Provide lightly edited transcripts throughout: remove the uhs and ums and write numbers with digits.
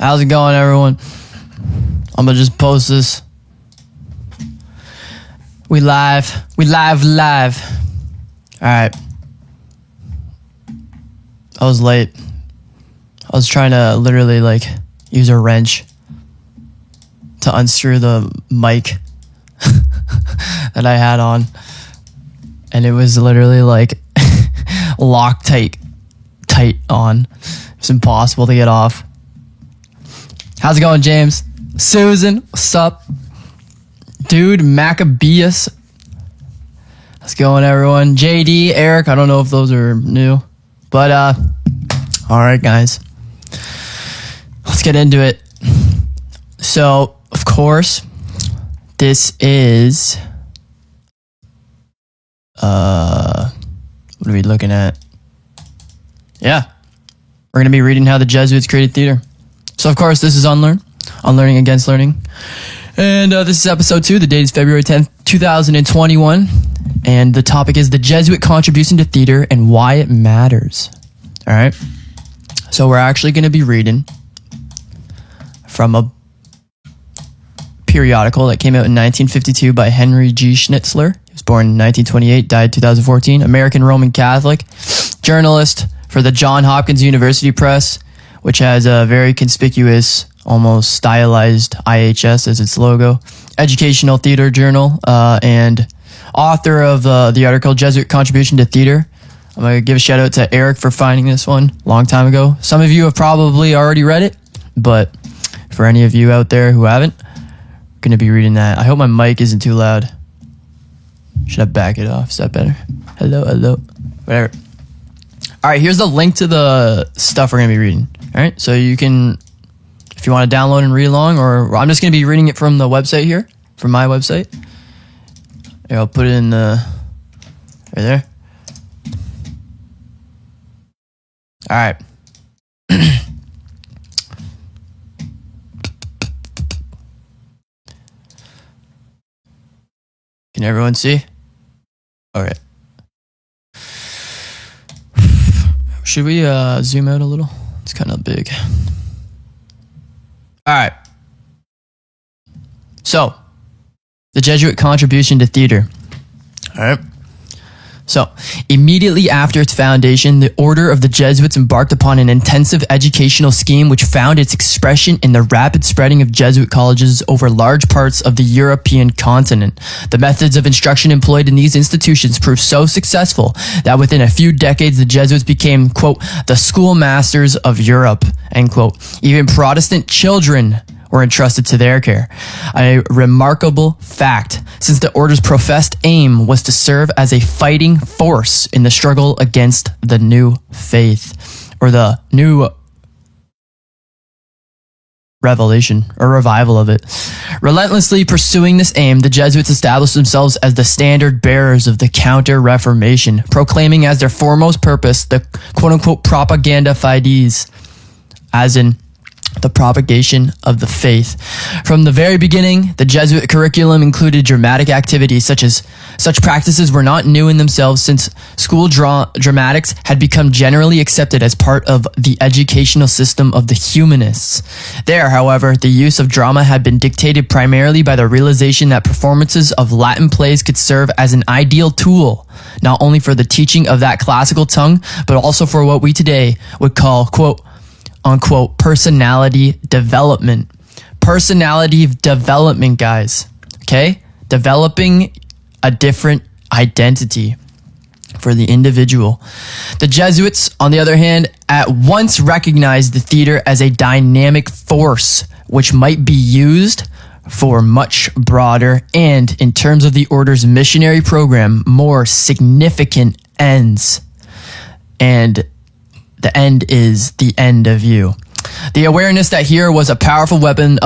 How's it going, everyone? I'm gonna just post this. We live. Alright. I was late. I was trying to literally use a wrench to unscrew the mic that I had on. And it was literally locked tight on. It's impossible to get off. How's it going, James? Susan, what's up? Dude, Maccabeus. How's it going, everyone? JD, Eric, I don't know if those are new. But, alright, guys. Let's get into it. So, of course, this is... what are we looking at? Yeah. We're going to be reading how the Jesuits created theater. So, of course, this is Unlearn. Unlearning Against Learning. And this is episode 2. The date is February 10th, 2021. And the topic is the Jesuit contribution to theater and why it matters. All right. So we're actually going to be reading from a periodical that came out in 1952 by Henry G. Schnitzler. He was born in 1928, died 2014. American Roman Catholic. Journalist for the Johns Hopkins University Press, which has a very conspicuous, almost stylized IHS as its logo. Educational theater journal, and author of the article Jesuit Contribution to Theater. I'm going to give a shout out to Eric for finding this one a long time ago. Some of you have probably already read it, but for any of you out there who haven't, I'm going to be reading that. I hope my mic isn't too loud. Should I back it off? Is that better? Hello. Whatever. All right, here's the link to the stuff we're going to be reading. All right, so you can, if you want to download and read along, or I'm just going to be reading it from the website here, from my website. Here, I'll put it in the, right there. All right. Can everyone see? All right. Should we zoom out a little? It's kind of big. All right. So, the Jesuit contribution to theater. All right. So, immediately after its foundation, the Order of the Jesuits embarked upon an intensive educational scheme which found its expression in the rapid spreading of Jesuit colleges over large parts of the European continent. The methods of instruction employed in these institutions proved so successful that within a few decades the Jesuits became, quote, the schoolmasters of Europe, end quote. Even Protestant children were entrusted to their care. A remarkable fact, since the order's professed aim was to serve as a fighting force in the struggle against the new faith, or the new revelation or revival of it. Relentlessly pursuing this aim, the Jesuits established themselves as the standard bearers of the Counter-Reformation, proclaiming as their foremost purpose the quote-unquote propaganda fides, as in the propagation of the faith. From the very beginning, the Jesuit curriculum included dramatic activities such practices were not new in themselves, since school dramatics had become generally accepted as part of the educational system of the humanists. There, however, the use of drama had been dictated primarily by the realization that performances of Latin plays could serve as an ideal tool, not only for the teaching of that classical tongue, but also for what we today would call, quote, unquote, personality development. Personality development, guys. Okay? Developing a different identity for the individual. The Jesuits, on the other hand, at once recognized the theater as a dynamic force which might be used for much broader and, in terms of the order's missionary program, more significant ends. And the end is the end of you. The awareness that here was a powerful weapon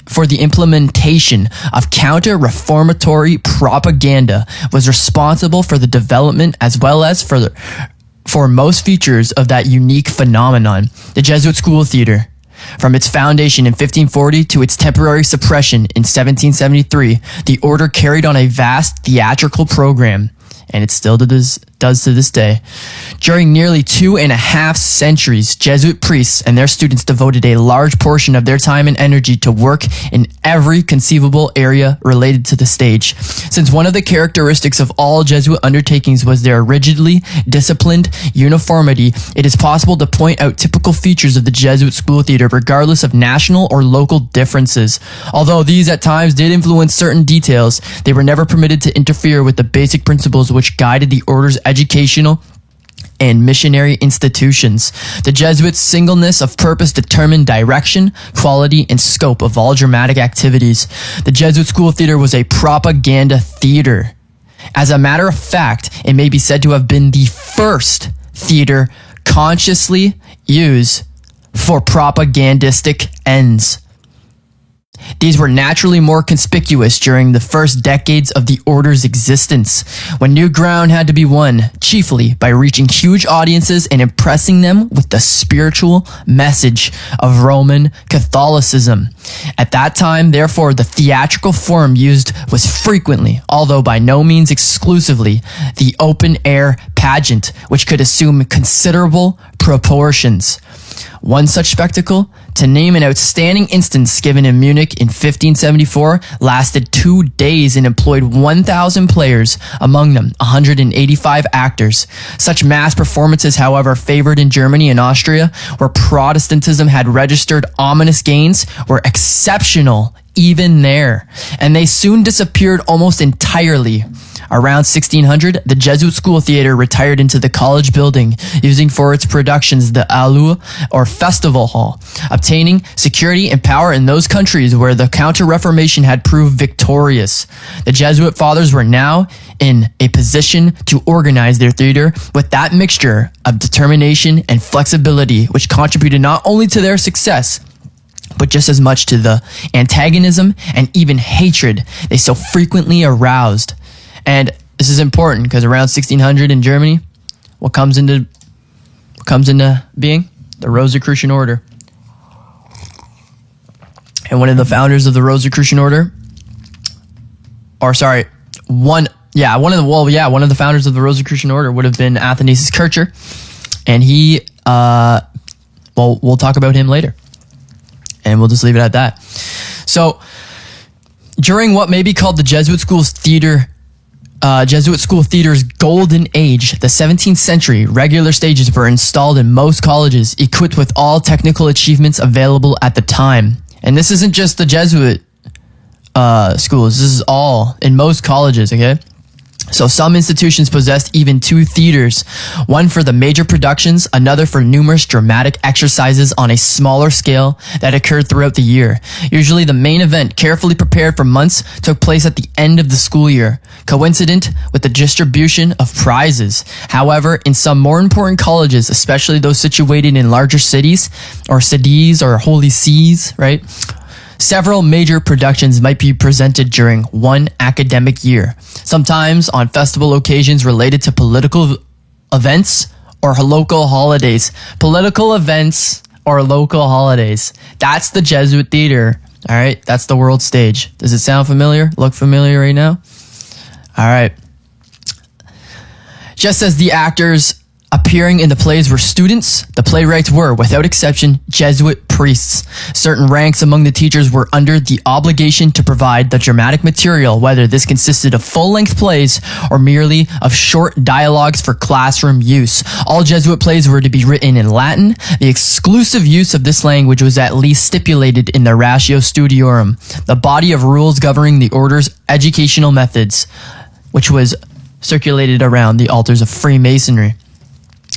for the implementation of counter-reformatory propaganda was responsible for the development as well as for most features of that unique phenomenon, the Jesuit school theater. From its foundation in 1540 to its temporary suppression in 1773, the order carried on a vast theatrical program, and it still to does to this day. During nearly 2.5 centuries, Jesuit priests and their students devoted a large portion of their time and energy to work in every conceivable area related to the stage. Since one of the characteristics of all Jesuit undertakings was their rigidly disciplined uniformity, it is possible to point out typical features of the Jesuit school theater regardless of national or local differences. Although these at times did influence certain details, they were never permitted to interfere with the basic principles which guided the order's educational and missionary institutions. The Jesuits' singleness of purpose determined direction, quality, and scope of all dramatic activities. The Jesuit school theater was a propaganda theater. As a matter of fact, it may be said to have been the first theater consciously used for propagandistic ends. These were naturally more conspicuous during the first decades of the order's existence, when new ground had to be won, chiefly by reaching huge audiences and impressing them with the spiritual message of Roman Catholicism. At that time, therefore, the theatrical form used was frequently, although by no means exclusively, the open-air pageant, which could assume considerable proportions. One such spectacle, to name an outstanding instance given in Munich in 1574, lasted 2 days and employed 1,000 players, among them 185 actors. Such mass performances, however, favored in Germany and Austria, where Protestantism had registered ominous gains, were exceptional even there, and they soon disappeared almost entirely. Around 1600, the Jesuit school theater retired into the college building, using for its productions the Aula or festival hall, obtaining security and power in those countries where the Counter-Reformation had proved victorious. The Jesuit fathers were now in a position to organize their theater with that mixture of determination and flexibility which contributed not only to their success, but just as much to the antagonism and even hatred they so frequently aroused. And this is important because around 1600 in Germany, what comes into being? The Rosicrucian Order. And one of the founders of the Rosicrucian Order, one of the founders of the Rosicrucian Order would have been Athanasius Kircher, and he, we'll talk about him later, and we'll just leave it at that. So, during what may be called the Jesuit school theater's golden age, the 17th century, regular stages were installed in most colleges, equipped with all technical achievements available at the time. And this isn't just the Jesuit schools, this is all in most colleges, okay? So some institutions possessed even 2 theaters, one for the major productions, another for numerous dramatic exercises on a smaller scale that occurred throughout the year. Usually the main event, carefully prepared for months, took place at the end of the school year, coincident with the distribution of prizes. However, in some more important colleges, especially those situated in larger cities or holy sees, right? Several major productions might be presented during one academic year, sometimes on festival occasions related to political events or local holidays. Political events or local holidays. That's the Jesuit theater. All right, that's the world stage. Does it sound familiar? Look familiar right now? All right. Just as the actors appearing in the plays were students, the playwrights were, without exception, Jesuit priests. Certain ranks among the teachers were under the obligation to provide the dramatic material, whether this consisted of full-length plays or merely of short dialogues for classroom use. All Jesuit plays were to be written in Latin. The exclusive use of this language was at least stipulated in the Ratio Studiorum, the body of rules governing the order's educational methods, which was circulated around the altars of Freemasonry.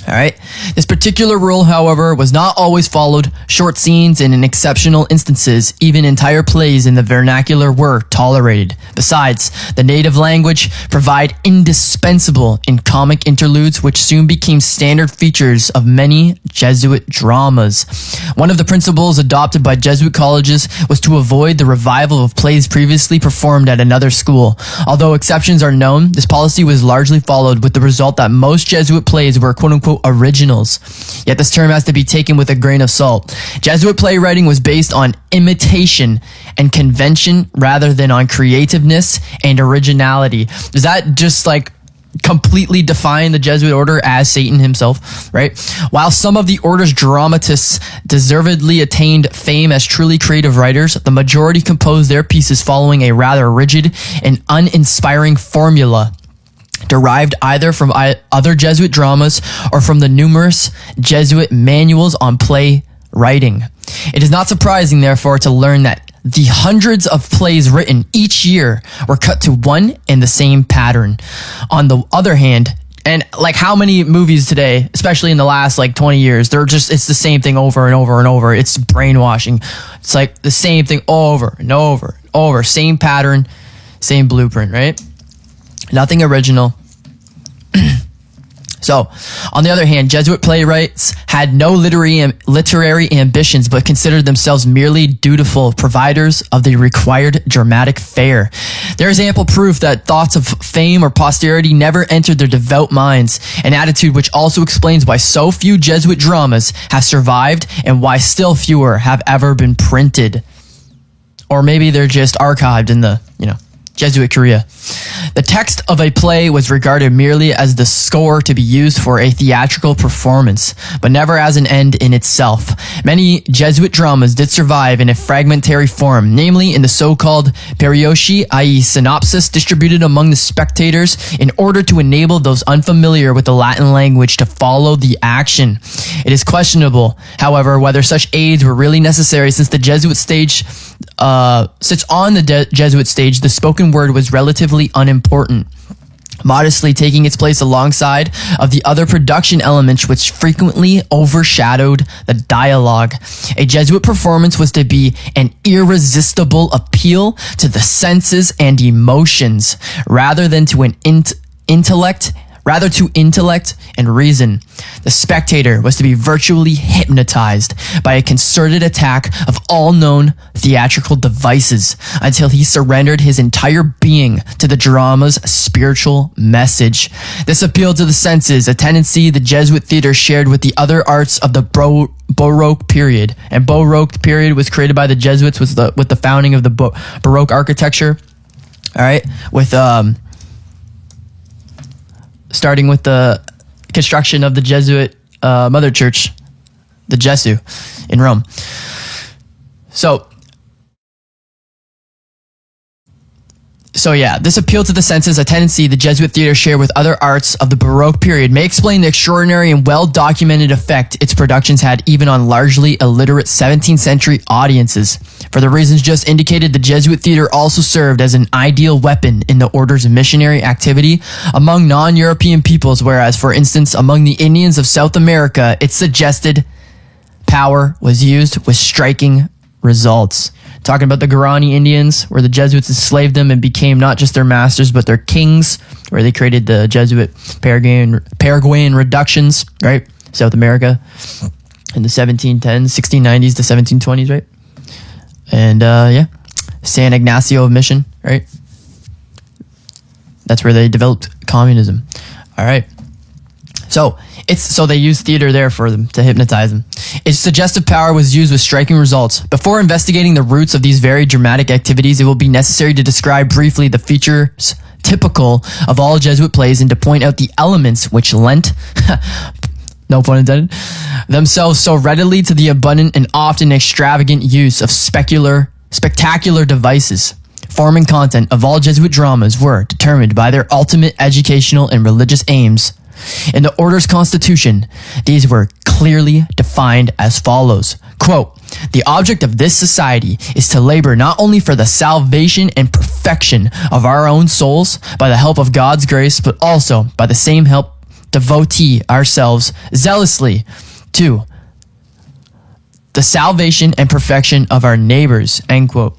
All right. This particular rule, however, was not always followed. Short scenes and in exceptional instances, even entire plays in the vernacular were tolerated. Besides, the native language provide indispensable in comic interludes, which soon became standard features of many Jesuit dramas. One of the principles adopted by Jesuit colleges was to avoid the revival of plays previously performed at another school. Although exceptions are known, this policy was largely followed, with the result that most Jesuit plays were quote-unquote originals. Yet this term has to be taken with a grain of salt. Jesuit playwriting was based on imitation and convention rather than on creativeness and originality. Does that just completely define the Jesuit order as Satan himself, right? While some of the order's dramatists deservedly attained fame as truly creative writers, the majority composed their pieces following a rather rigid and uninspiring formula derived either from other Jesuit dramas or from the numerous Jesuit manuals on play writing. It is not surprising, therefore, to learn that the hundreds of plays written each year were cut to one and the same pattern. On the other hand, and like how many movies today, especially in the last like 20 years, it's the same thing over and over and over. It's brainwashing. It's like the same thing over and over and over. Same pattern, same blueprint, right? Nothing original. So, on the other hand, Jesuit playwrights had no literary ambitions, but considered themselves merely dutiful providers of the required dramatic fare. There is ample proof that thoughts of fame or posterity never entered their devout minds, an attitude which also explains why so few Jesuit dramas have survived and why still fewer have ever been printed. Or maybe they're just archived in the, Jesuit Korea. The text of a play was regarded merely as the score to be used for a theatrical performance, but never as an end in itself. Many Jesuit dramas did survive in a fragmentary form, namely in the so-called perioshi, i.e. synopsis distributed among the spectators in order to enable those unfamiliar with the Latin language to follow the action. It is questionable, however, whether such aids were really necessary since the Jesuit stage Jesuit stage, the spoken word was relatively unimportant, modestly taking its place alongside of the other production elements which frequently overshadowed the dialogue. A Jesuit performance was to be an irresistible appeal to the senses and emotions, rather to intellect and reason. The spectator was to be virtually hypnotized by a concerted attack of all known theatrical devices until he surrendered his entire being to the drama's spiritual message. This appeal to the senses, a tendency the Jesuit theater shared with the other arts of the Baroque period. And Baroque period was created by the Jesuits with the founding of the Baroque architecture. All right, with starting with the construction of the Jesuit mother church, the Jesu, in Rome. So yeah, this appeal to the senses, a tendency the Jesuit theater shared with other arts of the Baroque period, may explain the extraordinary and well-documented effect its productions had even on largely illiterate 17th century audiences. For the reasons just indicated, the Jesuit theater also served as an ideal weapon in the order's missionary activity among non-European peoples, whereas, for instance, among the Indians of South America, its suggested power was used with striking results. Talking about the Guarani Indians, where the Jesuits enslaved them and became not just their masters, but their kings, where they created the Jesuit Paraguayan reductions, right? South America in the 1710s, 1690s to 1720s, right? And, San Ignacio of Mission, right? That's where they developed communism. All right. So they used theater there for them to hypnotize them. Its suggestive power was used with striking results. Before investigating the roots of these very dramatic activities, it will be necessary to describe briefly the features typical of all Jesuit plays and to point out the elements which lent, no pun intended, themselves so readily to the abundant and often extravagant use of spectacular devices. Form and content of all Jesuit dramas were determined by their ultimate educational and religious aims. In the order's constitution, these were clearly defined as follows. Quote, "The object of this society is to labor not only for the salvation and perfection of our own souls by the help of God's grace, but also by the same help devotee ourselves zealously to the salvation and perfection of our neighbors." End quote.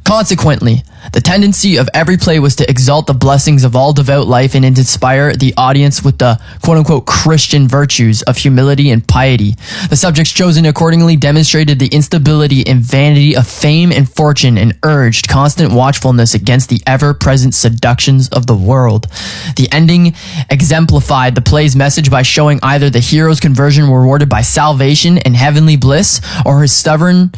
Consequently, the tendency of every play was to exalt the blessings of all devout life and inspire the audience with the quote-unquote Christian virtues of humility and piety. The subjects chosen accordingly demonstrated the instability and vanity of fame and fortune and urged constant watchfulness against the ever-present seductions of the world. The ending exemplified the play's message by showing either the hero's conversion rewarded by salvation and heavenly bliss, or his stubborn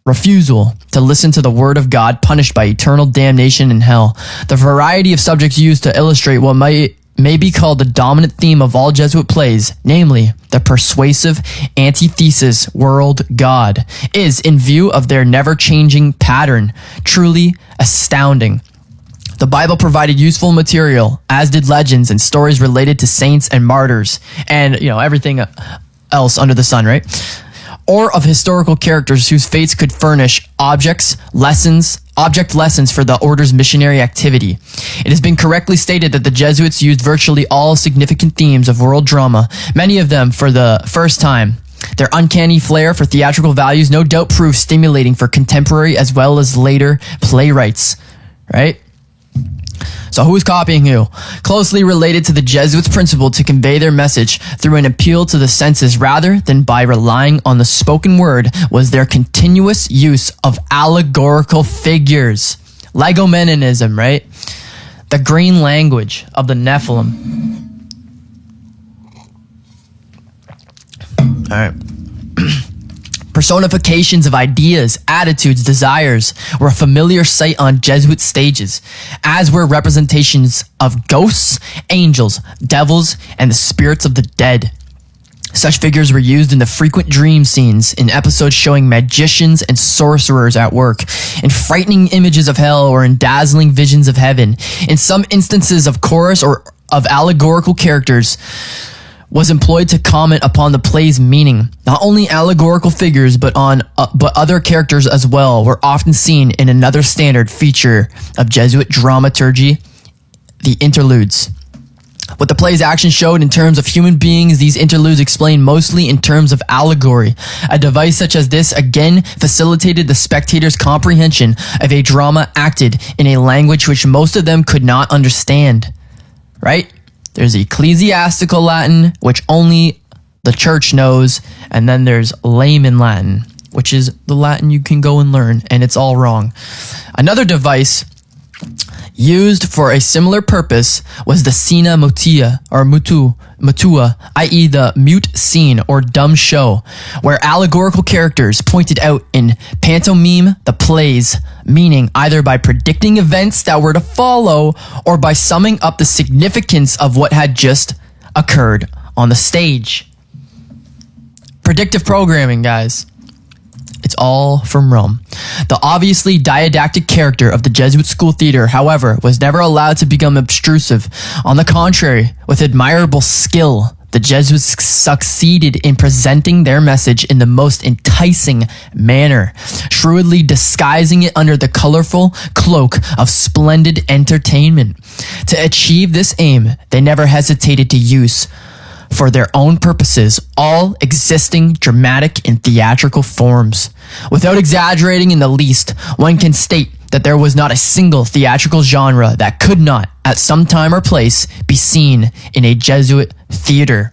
refusal to listen to the word of God punished by eternal damnation in hell. The variety of subjects used to illustrate what may be called the dominant theme of all Jesuit plays, namely the persuasive antithesis world God, is, in view of their never-changing pattern, truly astounding. The Bible provided useful material, as did legends and stories related to saints and martyrs, and everything else under the sun, right? Or of historical characters whose fates could furnish object lessons for the order's missionary activity. It has been correctly stated that the Jesuits used virtually all significant themes of world drama, many of them for the first time. Their uncanny flair for theatrical values no doubt proved stimulating for contemporary as well as later playwrights, right? So who's copying who? Closely related to the Jesuits' principle to convey their message through an appeal to the senses rather than by relying on the spoken word was their continuous use of allegorical figures. Legomenism, right? The green language of the Nephilim. All right. Personifications of ideas, attitudes, desires were a familiar sight on Jesuit stages, as were representations of ghosts, angels, devils, and the spirits of the dead. Such figures were used in the frequent dream scenes in episodes showing magicians and sorcerers at work, in frightening images of hell or in dazzling visions of heaven. In some instances of chorus or of allegorical characters was employed to comment upon the play's meaning. Not only allegorical figures, but other characters as well were often seen in another standard feature of Jesuit dramaturgy, the interludes. What the play's action showed in terms of human beings, these interludes explained mostly in terms of allegory. A device such as this again facilitated the spectator's comprehension of a drama acted in a language which most of them could not understand. Right? There's ecclesiastical Latin, which only the church knows, and then there's layman Latin, which is the Latin you can go and learn, and it's all wrong. Another device used for a similar purpose was the scena mutia, or mutua, i.e. the mute scene or dumb show, where allegorical characters pointed out in pantomime the play's meaning either by predicting events that were to follow or by summing up the significance of what had just occurred on the stage. Predictive programming, guys. It's all from Rome. The obviously didactic character of the Jesuit school theater, however, was never allowed to become obtrusive. On the contrary, with admirable skill, the Jesuits succeeded in presenting their message in the most enticing manner, shrewdly disguising it under the colorful cloak of splendid entertainment. To achieve this aim, they never hesitated to use, for their own purposes, all existing dramatic and theatrical forms. Without exaggerating in the least, one can state that there was not a single theatrical genre that could not, at some time or place, be seen in a Jesuit theater.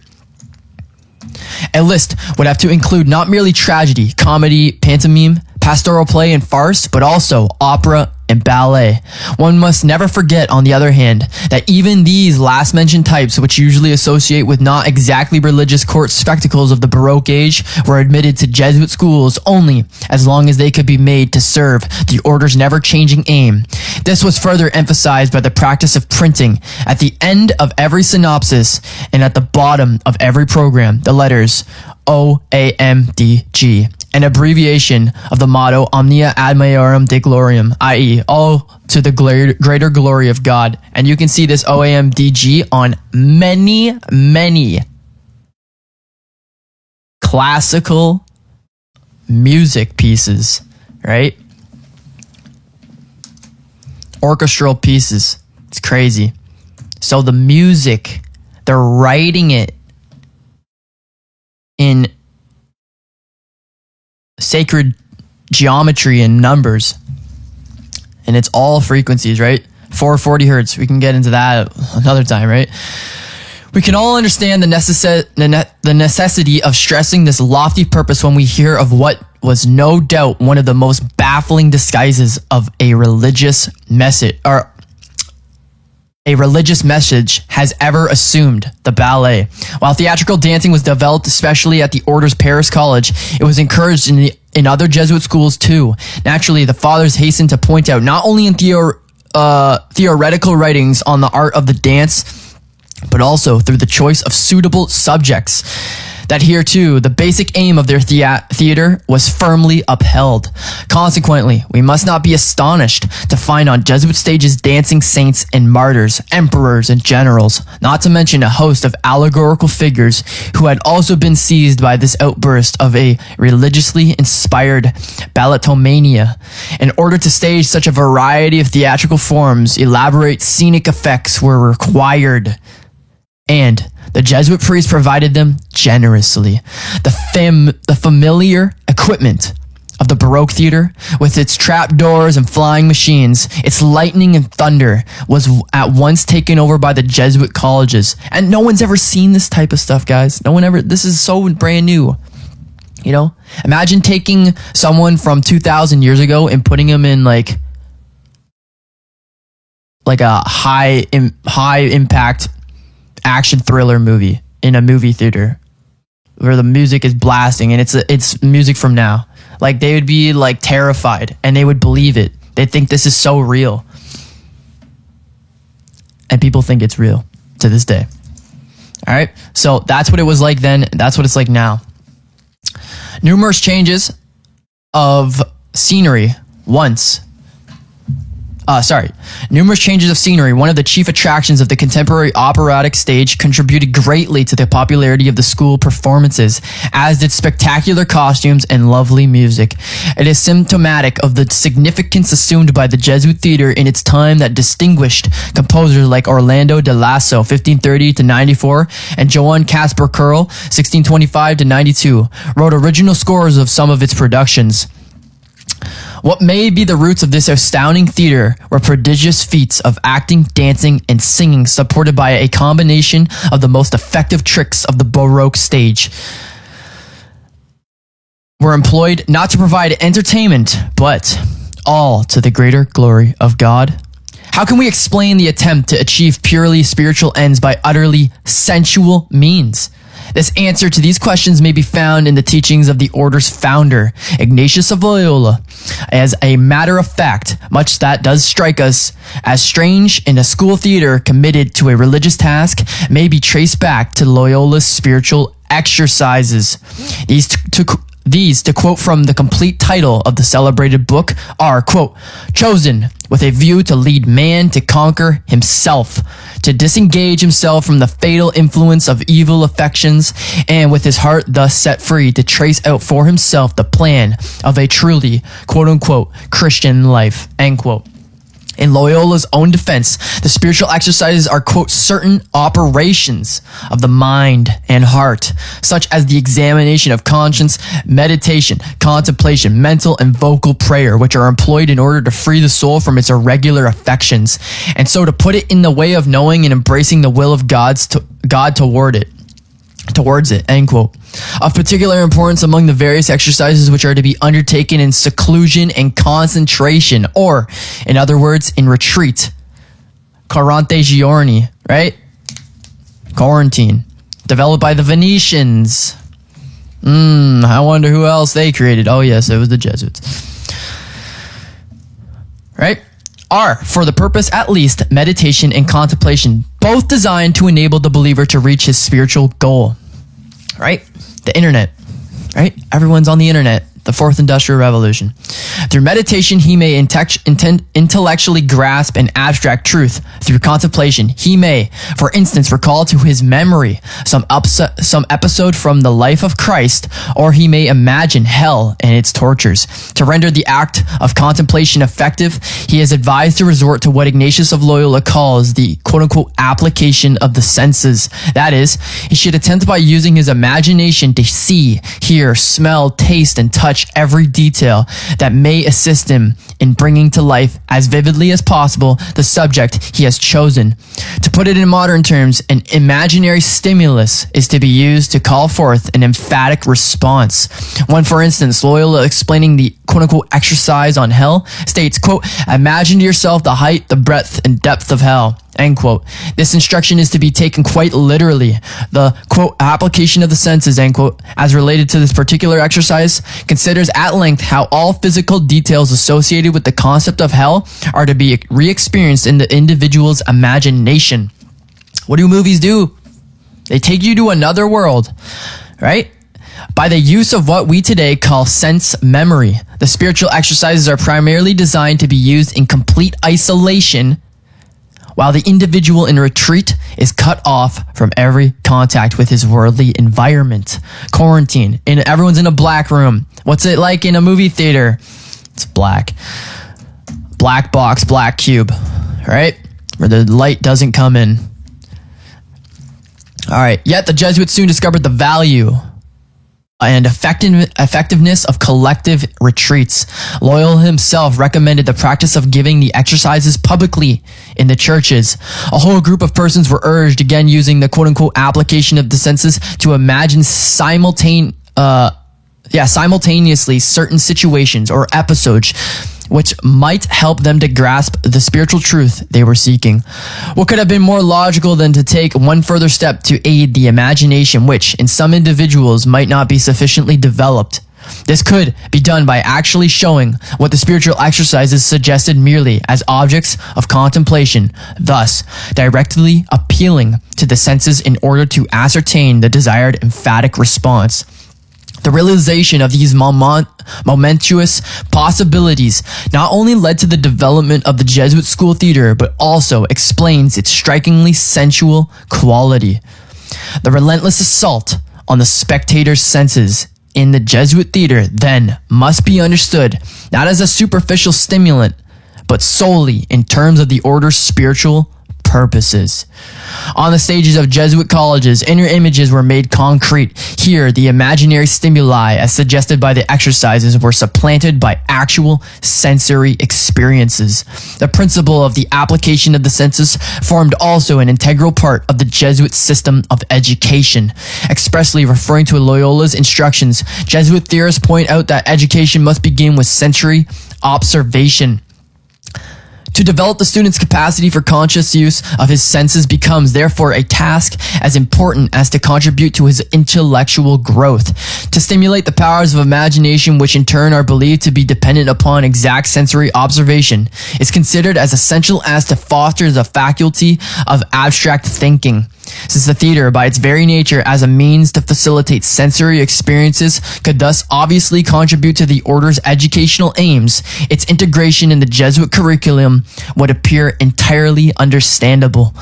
A list would have to include not merely tragedy, comedy, pantomime, pastoral play, and farce, but also opera and ballet. One must never forget, on the other hand, that even these last-mentioned types, which usually associate with not exactly religious court spectacles of the Baroque age, were admitted to Jesuit schools only as long as they could be made to serve the order's never-changing aim. This was further emphasized by the practice of printing, at the end of every synopsis and at the bottom of every program, the letters OAMDG, an abbreviation of the motto Omnia ad Majorem Dei Gloriam, i.e. all to the greater glory of God. And you can see this OAMDG on many classical music pieces, right? Orchestral pieces. It's crazy. So the music, they're writing it in sacred geometry and numbers, and it's all frequencies, right? 440 hertz. We can get into that another time, right? We can all understand the necessity of stressing this lofty purpose when we hear of what was no doubt one of the most baffling disguises of a religious message, or a religious message has ever assumed the ballet. While theatrical dancing was developed especially at the Order's Paris College, it was encouraged in other Jesuit schools too. Naturally, the fathers hastened to point out not only in theoretical writings on the art of the dance, but also through the choice of suitable subjects, that here too, the basic aim of their theater was firmly upheld. Consequently, we must not be astonished to find on Jesuit stages dancing saints and martyrs, emperors and generals, not to mention a host of allegorical figures who had also been seized by this outburst of a religiously inspired balletomania. In order to stage such a variety of theatrical forms, elaborate scenic effects were required, and the Jesuit priests provided them generously. The familiar equipment of the Baroque theater, with its trapdoors and flying machines, its lightning and thunder, was at once taken over by the Jesuit colleges. And no one's ever seen this type of stuff, guys. This is so brand new. You know? Imagine taking someone from 2,000 years ago and putting them in like a high impact action thriller movie in a movie theater where the music is blasting and it's music from now. Like, they would be like terrified and they would believe it. They think this is so real. And people think it's real to this day. All right. So that's what it was like then. That's what it's like now. Numerous changes of scenery Numerous changes of scenery, one of the chief attractions of the contemporary operatic stage, contributed greatly to the popularity of the school performances, as did spectacular costumes and lovely music. It is symptomatic of the significance assumed by the Jesuit theater in its time that distinguished composers like Orlando de Lasso, 1530-94, and Johann Caspar Kerl, 1625-92, wrote original scores of some of its productions. What may be the roots of this astounding theater were prodigious feats of acting, dancing, and singing, supported by a combination of the most effective tricks of the Baroque stage, were employed not to provide entertainment, but all to the greater glory of God. How can we explain the attempt to achieve purely spiritual ends by utterly sensual means? This answer to these questions may be found in the teachings of the order's founder, Ignatius of Loyola. As a matter of fact, much that does strike us as strange in a school theater committed to a religious task may be traced back to Loyola's spiritual exercises. These, to quote from the complete title of the celebrated book, are, quote, chosen with a view to lead man to conquer himself, to disengage himself from the fatal influence of evil affections, and with his heart thus set free to trace out for himself the plan of a truly, quote unquote, Christian life, end quote. In Loyola's own defense, the spiritual exercises are, quote, certain operations of the mind and heart, such as the examination of conscience, meditation, contemplation, mental and vocal prayer, which are employed in order to free the soul from its irregular affections, and so to put it in the way of knowing and embracing the will of God towards it, end quote. Of particular importance among the various exercises which are to be undertaken in seclusion and concentration, or, in other words, in retreat, quarante giorni, right? Quarantine, developed by the Venetians. I wonder who else they created. Oh yes, it was the Jesuits. Right? Are, for the purpose at least, meditation and contemplation, both designed to enable the believer to reach his spiritual goal. Right? The internet. Right? Everyone's on the internet. The fourth industrial revolution. Through meditation, he may intellectually grasp an abstract truth. Through contemplation, he may, for instance, recall to his memory some episode from the life of Christ, or he may imagine hell and its tortures. To render the act of contemplation effective, he is advised to resort to what Ignatius of Loyola calls the quote-unquote application of the senses. That is, he should attempt by using his imagination to see, hear, smell, taste, and touch every detail that may assist him in bringing to life as vividly as possible the subject he has chosen. To put it in modern terms, an imaginary stimulus is to be used to call forth an emphatic response. One, for instance, Loyola, explaining the quote-unquote exercise on hell, states, quote, imagine to yourself the height, the breadth, and depth of hell. end quote. This instruction is to be taken quite literally. The, quote, application of the senses, end quote, as related to this particular exercise, considers at length how all physical details associated with the concept of hell are to be re-experienced in the individual's imagination. What do movies do? They take you to another world, right? By the use of what we today call sense memory, the spiritual exercises are primarily designed to be used in complete isolation, while the individual in retreat is cut off from every contact with his worldly environment. Quarantine. Everyone's in a black room. What's it like in a movie theater? It's black. Black box, black cube, right? Where the light doesn't come in. All right. Yet the Jesuits soon discovered the value and effectiveness of collective retreats. Loyal himself recommended the practice of giving the exercises publicly in the churches. A whole group of persons were urged, again using the quote-unquote application of the senses, to imagine simultaneously certain situations or episodes which might help them to grasp the spiritual truth they were seeking. What could have been more logical than to take one further step to aid the imagination, which in some individuals might not be sufficiently developed? This could be done by actually showing what the spiritual exercises suggested merely as objects of contemplation, thus directly appealing to the senses in order to ascertain the desired emphatic response. The realization of these momentous possibilities not only led to the development of the Jesuit school theater, but also explains its strikingly sensual quality. The relentless assault on the spectator's senses in the Jesuit theater, then, must be understood not as a superficial stimulant, but solely in terms of the order's spiritual purposes. On the stages of Jesuit colleges, inner images were made concrete. Here, the imaginary stimuli, as suggested by the exercises, were supplanted by actual sensory experiences. The principle of the application of the senses formed also an integral part of the Jesuit system of education. Expressly referring to Loyola's instructions, Jesuit theorists point out that education must begin with sensory observation. To develop the student's capacity for conscious use of his senses becomes therefore a task as important as to contribute to his intellectual growth. To stimulate the powers of imagination, which in turn are believed to be dependent upon exact sensory observation, is considered as essential as to foster the faculty of abstract thinking. Since the theater, by its very nature as a means to facilitate sensory experiences, could thus obviously contribute to the order's educational aims, its integration in the Jesuit curriculum would appear entirely understandable.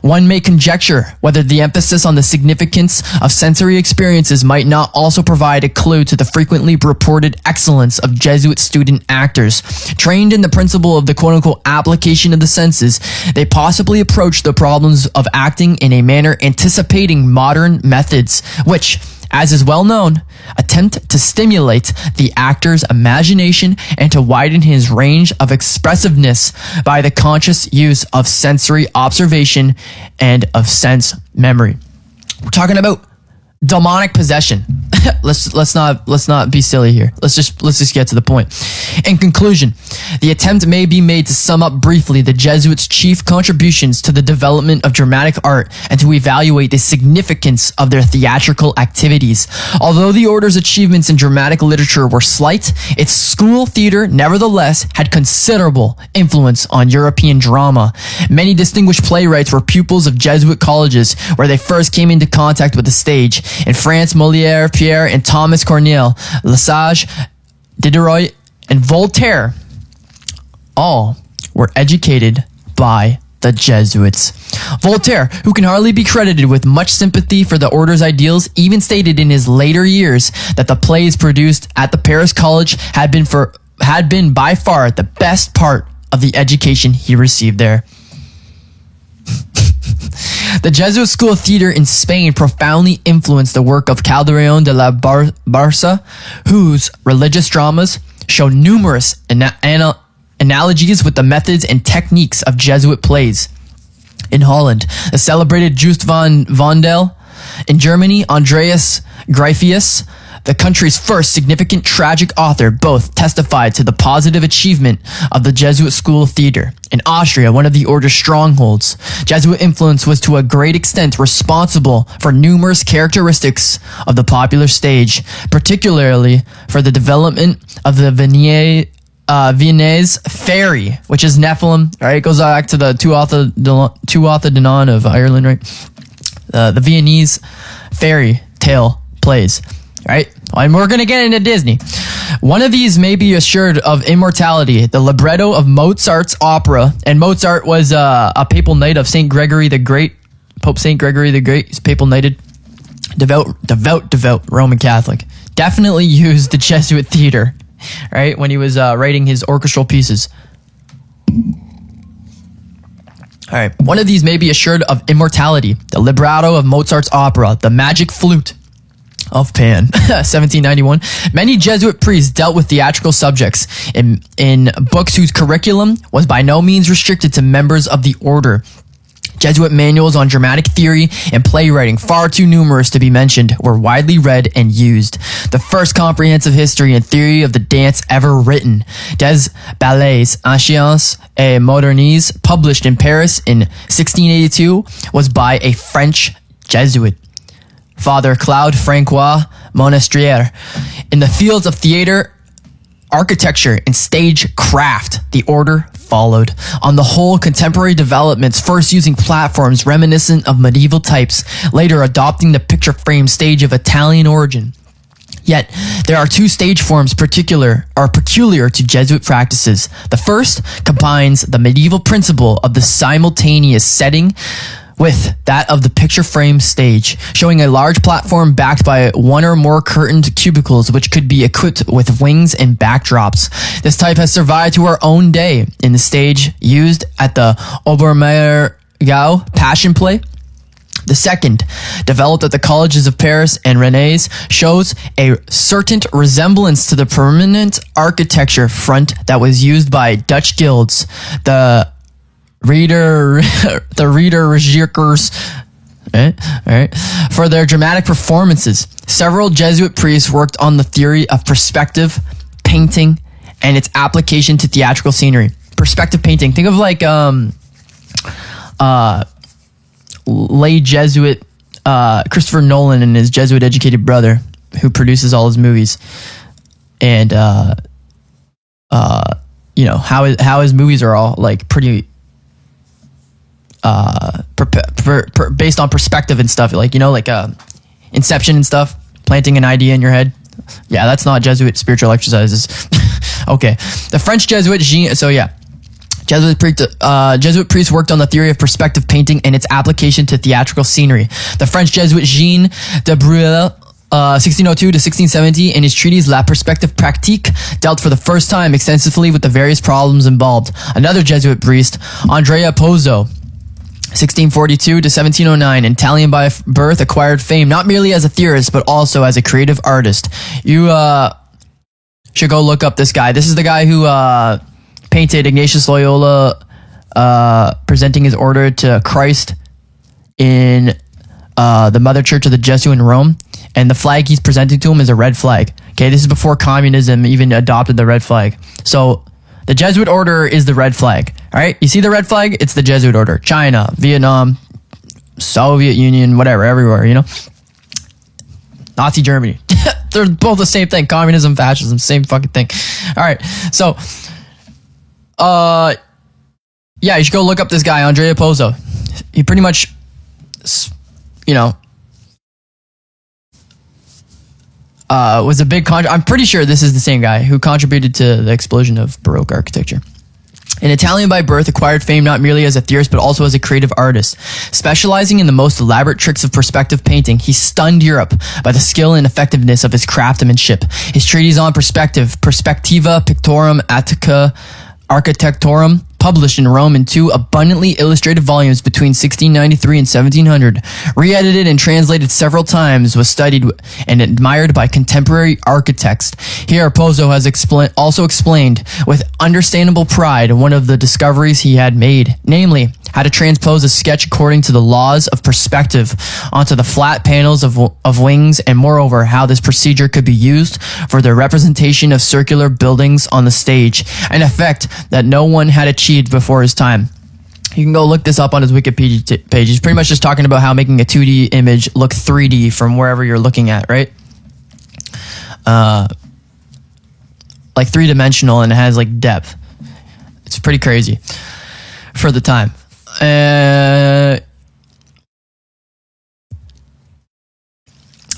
One may conjecture whether the emphasis on the significance of sensory experiences might not also provide a clue to the frequently reported excellence of Jesuit student actors. Trained in the principle of the quote-unquote application of the senses, they possibly approach the problems of acting in a manner anticipating modern methods, which, as is well known, attempt to stimulate the actor's imagination and to widen his range of expressiveness by the conscious use of sensory observation and of sense memory. We're talking about demonic possession. let's not be silly here. Let's just get to the point. In conclusion, the attempt may be made to sum up briefly the Jesuits' chief contributions to the development of dramatic art and to evaluate the significance of their theatrical activities. Although the order's achievements in dramatic literature were slight, its school theater nevertheless had considerable influence on European drama. Many distinguished playwrights were pupils of Jesuit colleges where they first came into contact with the stage. In France, Molière, Pierre, and Thomas Corneille, Lesage, Diderot, and Voltaire all were educated by the Jesuits. Voltaire, who can hardly be credited with much sympathy for the order's ideals, even stated in his later years that the plays produced at the Paris College had been by far the best part of the education he received there. The Jesuit school theater in Spain profoundly influenced the work of Calderón de la Barca, whose religious dramas show numerous analogies with the methods and techniques of Jesuit plays. In Holland, the celebrated Just van Vondel. In Germany, Andreas Gryphius. the country's first significant tragic author, both testified to the positive achievement of the Jesuit school of theater. In Austria, one of the order's strongholds, Jesuit influence was to a great extent responsible for numerous characteristics of the popular stage, particularly for the development of the Viennese fairy, which is Nephilim, right? It goes back to the Tuatha Danann of Ireland, right? The Viennese fairy tale plays, right? And we're going to get into Disney. One of these may be assured of immortality, the libretto of Mozart's opera. And Mozart was a papal knight of St. Gregory the Great. Pope St. Gregory the Great. He's papal knighted. Devout Roman Catholic. Definitely used the Jesuit theater, right? When he was writing his orchestral pieces. All right. One of these may be assured of immortality, the libretto of Mozart's opera, The Magic Flute of Pan, 1791. Many Jesuit priests dealt with theatrical subjects in books whose curriculum was by no means restricted to members of the order. Jesuit manuals on dramatic theory and playwriting, far too numerous to be mentioned, were widely read and used. The first comprehensive history and theory of the dance ever written, Des Ballets Anciens et Modernes, published in Paris in 1682, was by a French Jesuit, Father Claude Francois Monastrier. In the fields of theater, architecture, and stage craft, the order followed. On the whole, contemporary developments, first using platforms reminiscent of medieval types, later adopting the picture frame stage of Italian origin. Yet, there are two stage forms peculiar to Jesuit practices. The first combines the medieval principle of the simultaneous setting with that of the picture frame stage, showing a large platform backed by one or more curtained cubicles which could be equipped with wings and backdrops. This type has survived to our own day in the stage used at the Obermeiergau Passion Play. The second, developed at the colleges of Paris and Rennes, shows a certain resemblance to the permanent architecture front that was used by Dutch guilds, the Reederijkers, right, for their dramatic performances. Several Jesuit priests worked on the theory of perspective painting and its application to theatrical scenery. Perspective painting. Think of like lay Jesuit Christopher Nolan and his Jesuit educated brother who produces all his movies, and you know how his movies are all like pretty based on perspective and stuff, like, you know, like Inception and stuff, planting an idea in your head. Yeah, that's not Jesuit spiritual exercises. Okay, the French Jesuit Jean. So yeah, Jesuit priests worked on the theory of perspective painting and its application to theatrical scenery. The French Jesuit Jean de Breuil, 1602 to 1670, in his treatise La Perspective Pratique, dealt for the first time extensively with the various problems involved. Another Jesuit priest, Andrea Pozzo, 1642 to 1709, Italian by birth, acquired fame not merely as a theorist but also as a creative artist. You should go look up this guy. This is the guy who painted Ignatius Loyola presenting his order to Christ in the Mother Church of the Jesuit in Rome, and the flag he's presenting to him is a red flag. Okay, this is before communism even adopted the red flag. So the Jesuit order is the red flag. All right, you see the red flag? It's the Jesuit order. China, Vietnam, Soviet Union, whatever, everywhere, you know? Nazi Germany. They're both the same thing. Communism, fascism, same fucking thing. All right, so, yeah, you should go look up this guy, Andrea Pozzo. He pretty much, you know, was a big I'm pretty sure this is the same guy who contributed to the explosion of Baroque architecture. An Italian by birth, acquired fame not merely as a theorist but also as a creative artist. Specializing in the most elaborate tricks of perspective painting, he stunned Europe by the skill and effectiveness of his craftsmanship. His treatise on perspective, Perspectiva Pictorum Attica Architectorum, published in Rome in two abundantly illustrated volumes between 1693 and 1700, re-edited and translated several times, was studied and admired by contemporary architects. Here, Pozzo has also explained with understandable pride one of the discoveries he had made, namely, how to transpose a sketch according to the laws of perspective onto the flat panels of wings, and moreover, how this procedure could be used for the representation of circular buildings on the stage, an effect that no one had achieved before his time. You can go look this up on his Wikipedia page. He's pretty much just talking about how making a 2D image look 3D from wherever you're looking at, right? Like three-dimensional, and it has like depth. It's pretty crazy for the time. A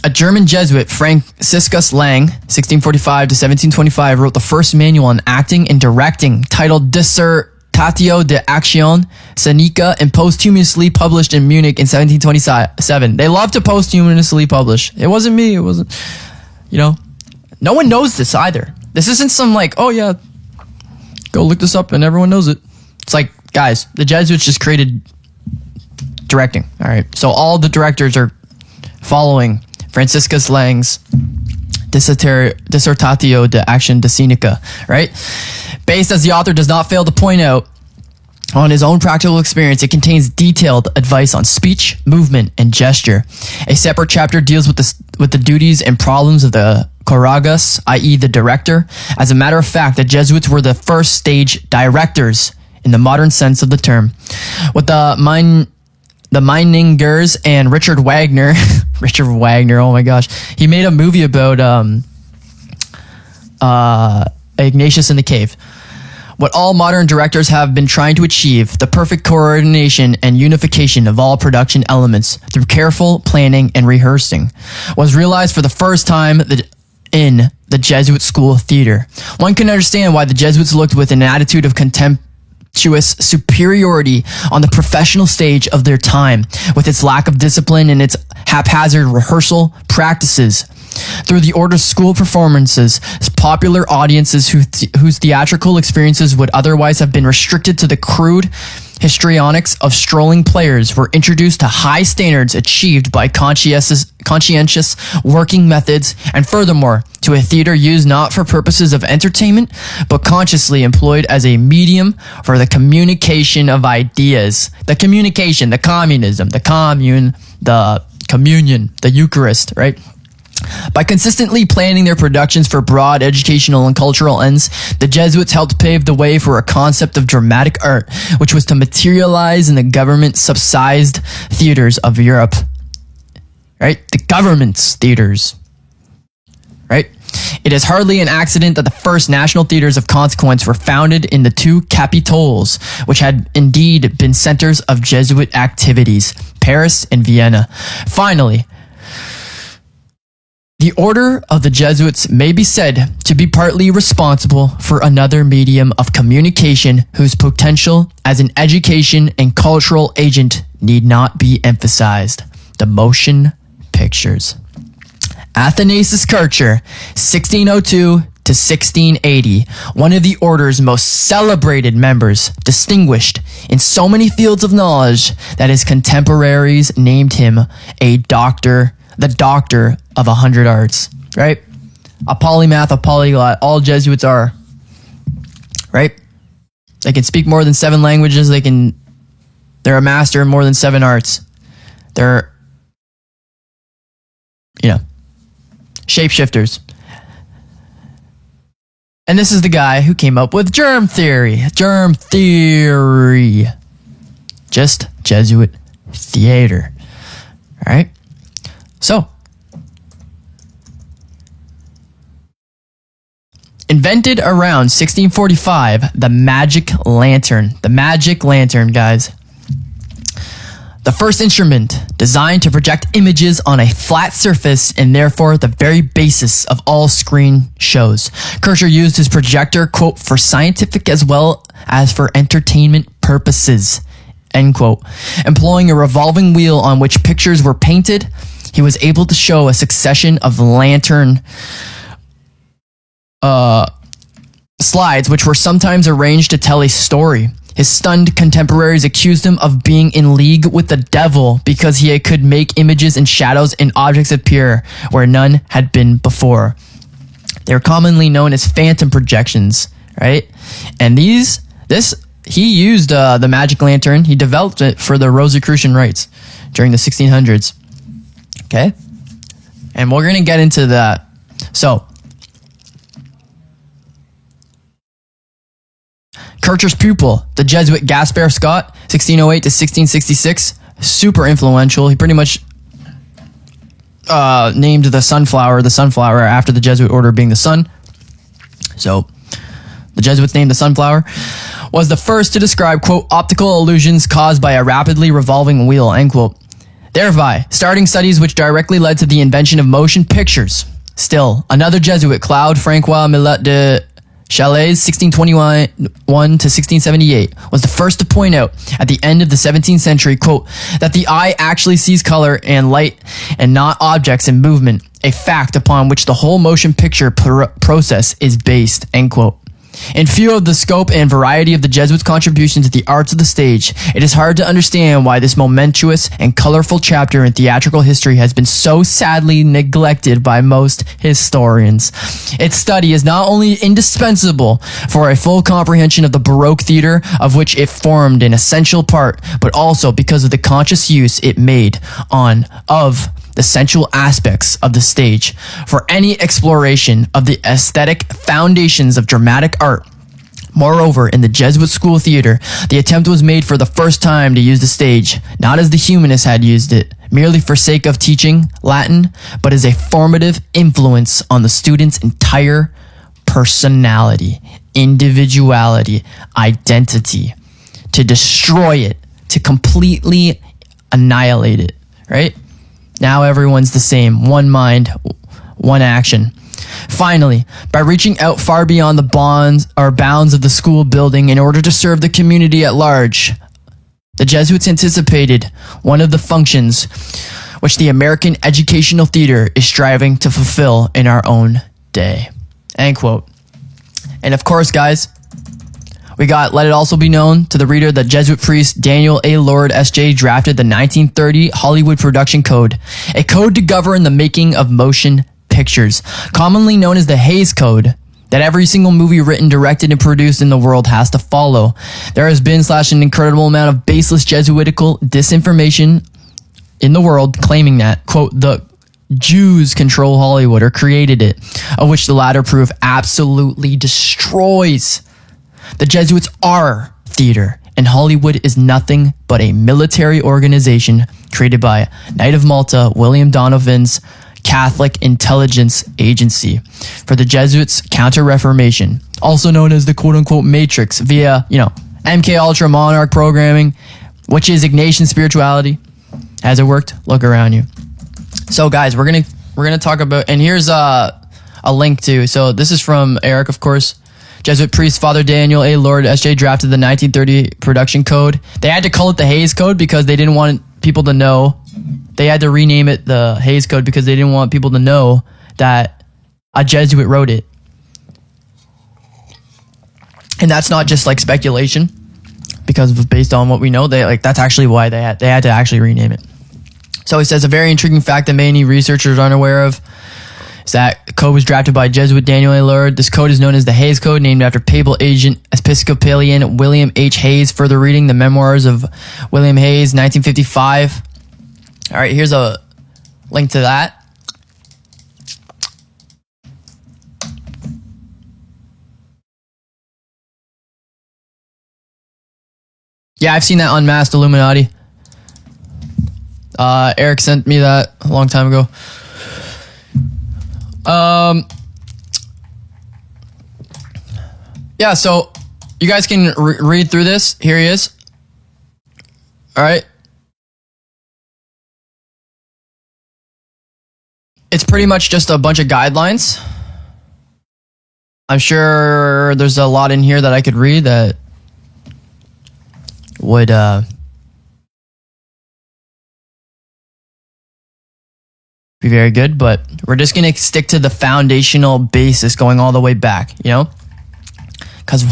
German Jesuit, Franciscus Lang, 1645 to 1725, wrote the first manual on acting and directing, titled Dissertatio de Actione Scenica, and posthumously published in Munich in 1727. They love to posthumously publish. It wasn't me. It wasn't, no one knows this either. This isn't some like, oh yeah, go look this up and everyone knows it. It's like, guys, the Jesuits just created directing. All right. So all the directors are following Franciscus Lang's Dissertatio de Actione de Scenica, right? Based, as the author does not fail to point out, on his own practical experience, it contains detailed advice on speech, movement, and gesture. A separate chapter deals with the duties and problems of the choragus, i.e. the director. As a matter of fact, the Jesuits were the first stage directors in the modern sense of the term. With the Meiningers and Richard Wagner, Richard Wagner, oh my gosh, he made a movie about Ignatius in the Cave. What all modern directors have been trying to achieve, the perfect coordination and unification of all production elements through careful planning and rehearsing, was realized for the first time in the Jesuit school theater. One can understand why the Jesuits looked with an attitude of contemptuous superiority on the professional stage of their time, with its lack of discipline and its haphazard rehearsal practices. Through the order's school performances, popular audiences whose theatrical experiences would otherwise have been restricted to the crude histrionics of strolling players were introduced to high standards achieved by conscientious working methods, and furthermore, to a theater used not for purposes of entertainment, but consciously employed as a medium for the communication of ideas. The communication, the communism, the commune, the communion, the Eucharist, right? By consistently planning their productions for broad educational and cultural ends, the Jesuits helped pave the way for a concept of dramatic art, which was to materialize in the government-subsidized theaters of Europe. Right? The government's theaters. Right? It is hardly an accident that the first national theaters of consequence were founded in the two capitals, which had indeed been centers of Jesuit activities, Paris and Vienna. Finally, the Order of the Jesuits may be said to be partly responsible for another medium of communication whose potential as an education and cultural agent need not be emphasized: the motion pictures. Athanasius Kircher, 1602 to 1680, one of the Order's most celebrated members, distinguished in so many fields of knowledge that his contemporaries named him the doctor of 100 arts, right? A polymath, a polyglot, all Jesuits are, right? They can speak more than 7 languages. They're a master in more than 7 arts. They're, shapeshifters. And this is the guy who came up with germ theory. Germ theory. Just Jesuit theater. All right? So, invented around 1645, the magic lantern. The magic lantern, guys. The first instrument designed to project images on a flat surface and therefore the very basis of all screen shows. Kircher used his projector, quote, for scientific as well as for entertainment purposes, end quote. Employing a revolving wheel on which pictures were painted, he was able to show a succession of lantern slides, which were sometimes arranged to tell a story. His stunned contemporaries accused him of being in league with the devil because he could make images and shadows and objects appear where none had been before. They're commonly known as phantom projections, right? And this he used the magic lantern. He developed it for the Rosicrucian rites during the 1600s. Okay? And we're going to get into that. So, Kircher's pupil, the Jesuit Gaspar Scott, 1608 to 1666, super influential. He pretty much named the sunflower after the Jesuit order being the sun. So, the Jesuits named the sunflower, was the first to describe, quote, optical illusions caused by a rapidly revolving wheel, end quote. Thereby, starting studies which directly led to the invention of motion pictures. Still, another Jesuit, Claude Francois Millet de Chalais, 1621 to 1678, was the first to point out at the end of the 17th century, quote, that the eye actually sees color and light and not objects in movement, a fact upon which the whole motion picture process is based, end quote. In view of the scope and variety of the Jesuits' contribution to the arts of the stage, it is hard to understand why this momentous and colorful chapter in theatrical history has been so sadly neglected by most historians. Its study is not only indispensable for a full comprehension of the Baroque theater, of which it formed an essential part, but also because of the conscious use it made of the sensual aspects of the stage for any exploration of the aesthetic foundations of dramatic art. Moreover, in the Jesuit school theater, the attempt was made for the first time to use the stage, not as the humanists had used it, merely for sake of teaching Latin, but as a formative influence on the student's entire personality, individuality, identity, to destroy it, to completely annihilate it, right? Now everyone's the same, one mind, one action. Finally, by reaching out far beyond the bounds of the school building in order to serve the community at large, the Jesuits anticipated one of the functions which the American educational theater is striving to fulfill in our own day. End quote. And of course, guys, we got, let it also be known to the reader that Jesuit priest Daniel A. Lord S.J. drafted the 1930 Hollywood Production Code, a code to govern the making of motion pictures, commonly known as the Hays Code, that every single movie written, directed, and produced in the world has to follow. There has been an incredible amount of baseless Jesuitical disinformation in the world claiming that, quote, the Jews control Hollywood or created it, of which the latter proof absolutely destroys. The Jesuits are theater, and Hollywood is nothing but a military organization created by Knight of Malta, William Donovan's Catholic Intelligence Agency for the Jesuits' Counter-Reformation, also known as the quote-unquote Matrix via, MK Ultra Monarch programming, which is Ignatian spirituality. Has it worked? Look around you. So guys, we're gonna talk about, and here's a link to, so this is from Eric, of course. Jesuit priest Father Daniel A. Lord S.J. drafted the 1930 production code. They had to call it the Hays Code because they didn't want people to know. They had to rename it the Hays Code because they didn't want people to know that a Jesuit wrote it. And that's not just like speculation, because based on what we know, that's actually why they had to actually rename it. So he says a very intriguing fact that many researchers are unaware of is that the code was drafted by Jesuit Daniel A. Lord. This code is known as the Hays Code, named after papal agent Episcopalian William H. Hayes. Further reading the memoirs of William Hayes, 1955. All right, here's a link to that. Yeah, I've seen that Unmasked Illuminati. Eric sent me that a long time ago. Yeah, so you guys can read through this. Here he is. All right. It's pretty much just a bunch of guidelines. I'm sure there's a lot in here that I could read that would be very good, but we're just going to stick to the foundational basis going all the way back, because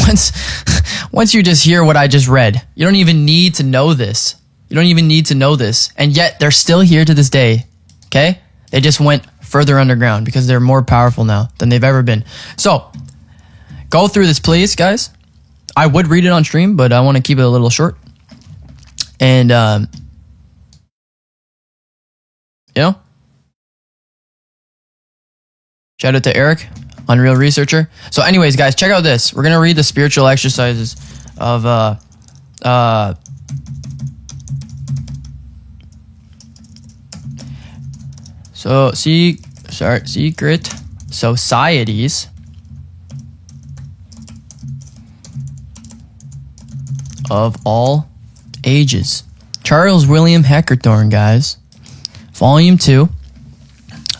once you just hear what I just read, you don't even need to know this. And yet they're still here to this day. Okay? They just went further underground because they're more powerful now than they've ever been. So go through this, please, guys. I would read it on stream, but I want to keep it a little short. And, shout out to Eric, Unreal Researcher. So anyways, guys, check out this. We're going to read the spiritual exercises of, secret societies of all ages. Charles William Heckerthorne, guys. Volume 2.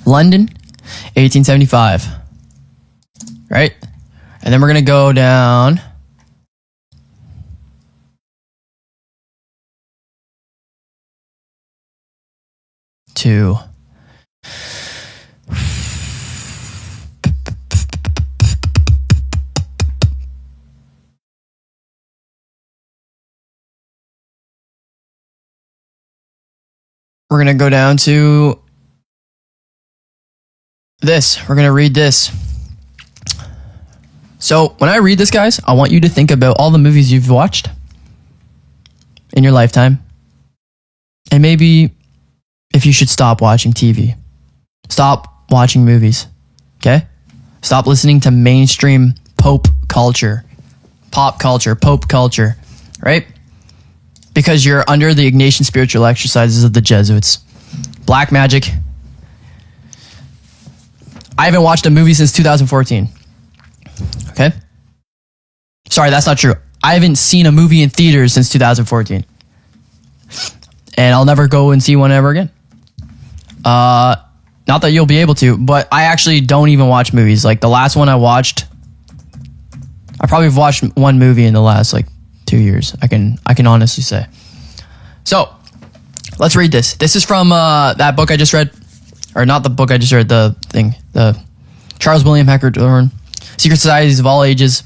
London, 1875. Right? And then we're going to go down to we're going to go down to this. We're going to read this. So when I read this, guys, I want you to think about all the movies you've watched in your lifetime. And maybe if you should stop watching TV. Stop watching movies. Okay? Stop listening to mainstream pop culture. Right? Because you're under the Ignatian spiritual exercises of the Jesuits. Black magic. I haven't watched a movie since 2014. Okay? Sorry, that's not true. I haven't seen a movie in theaters since 2014. And I'll never go and see one ever again. Not that you'll be able to, but I actually don't even watch movies. Like the last one I watched, I probably have watched one movie in the last 2 years. I can honestly say. So, let's read this. This is from that book I just read. Or not the book I just read, the Charles William Heckerthorne, Secret Societies of All Ages,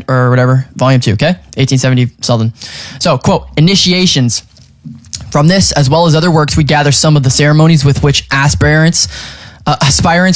or whatever, Volume 2, okay? 1870 something. So, quote, initiations. From this, as well as other works, we gather some of the ceremonies with which aspirants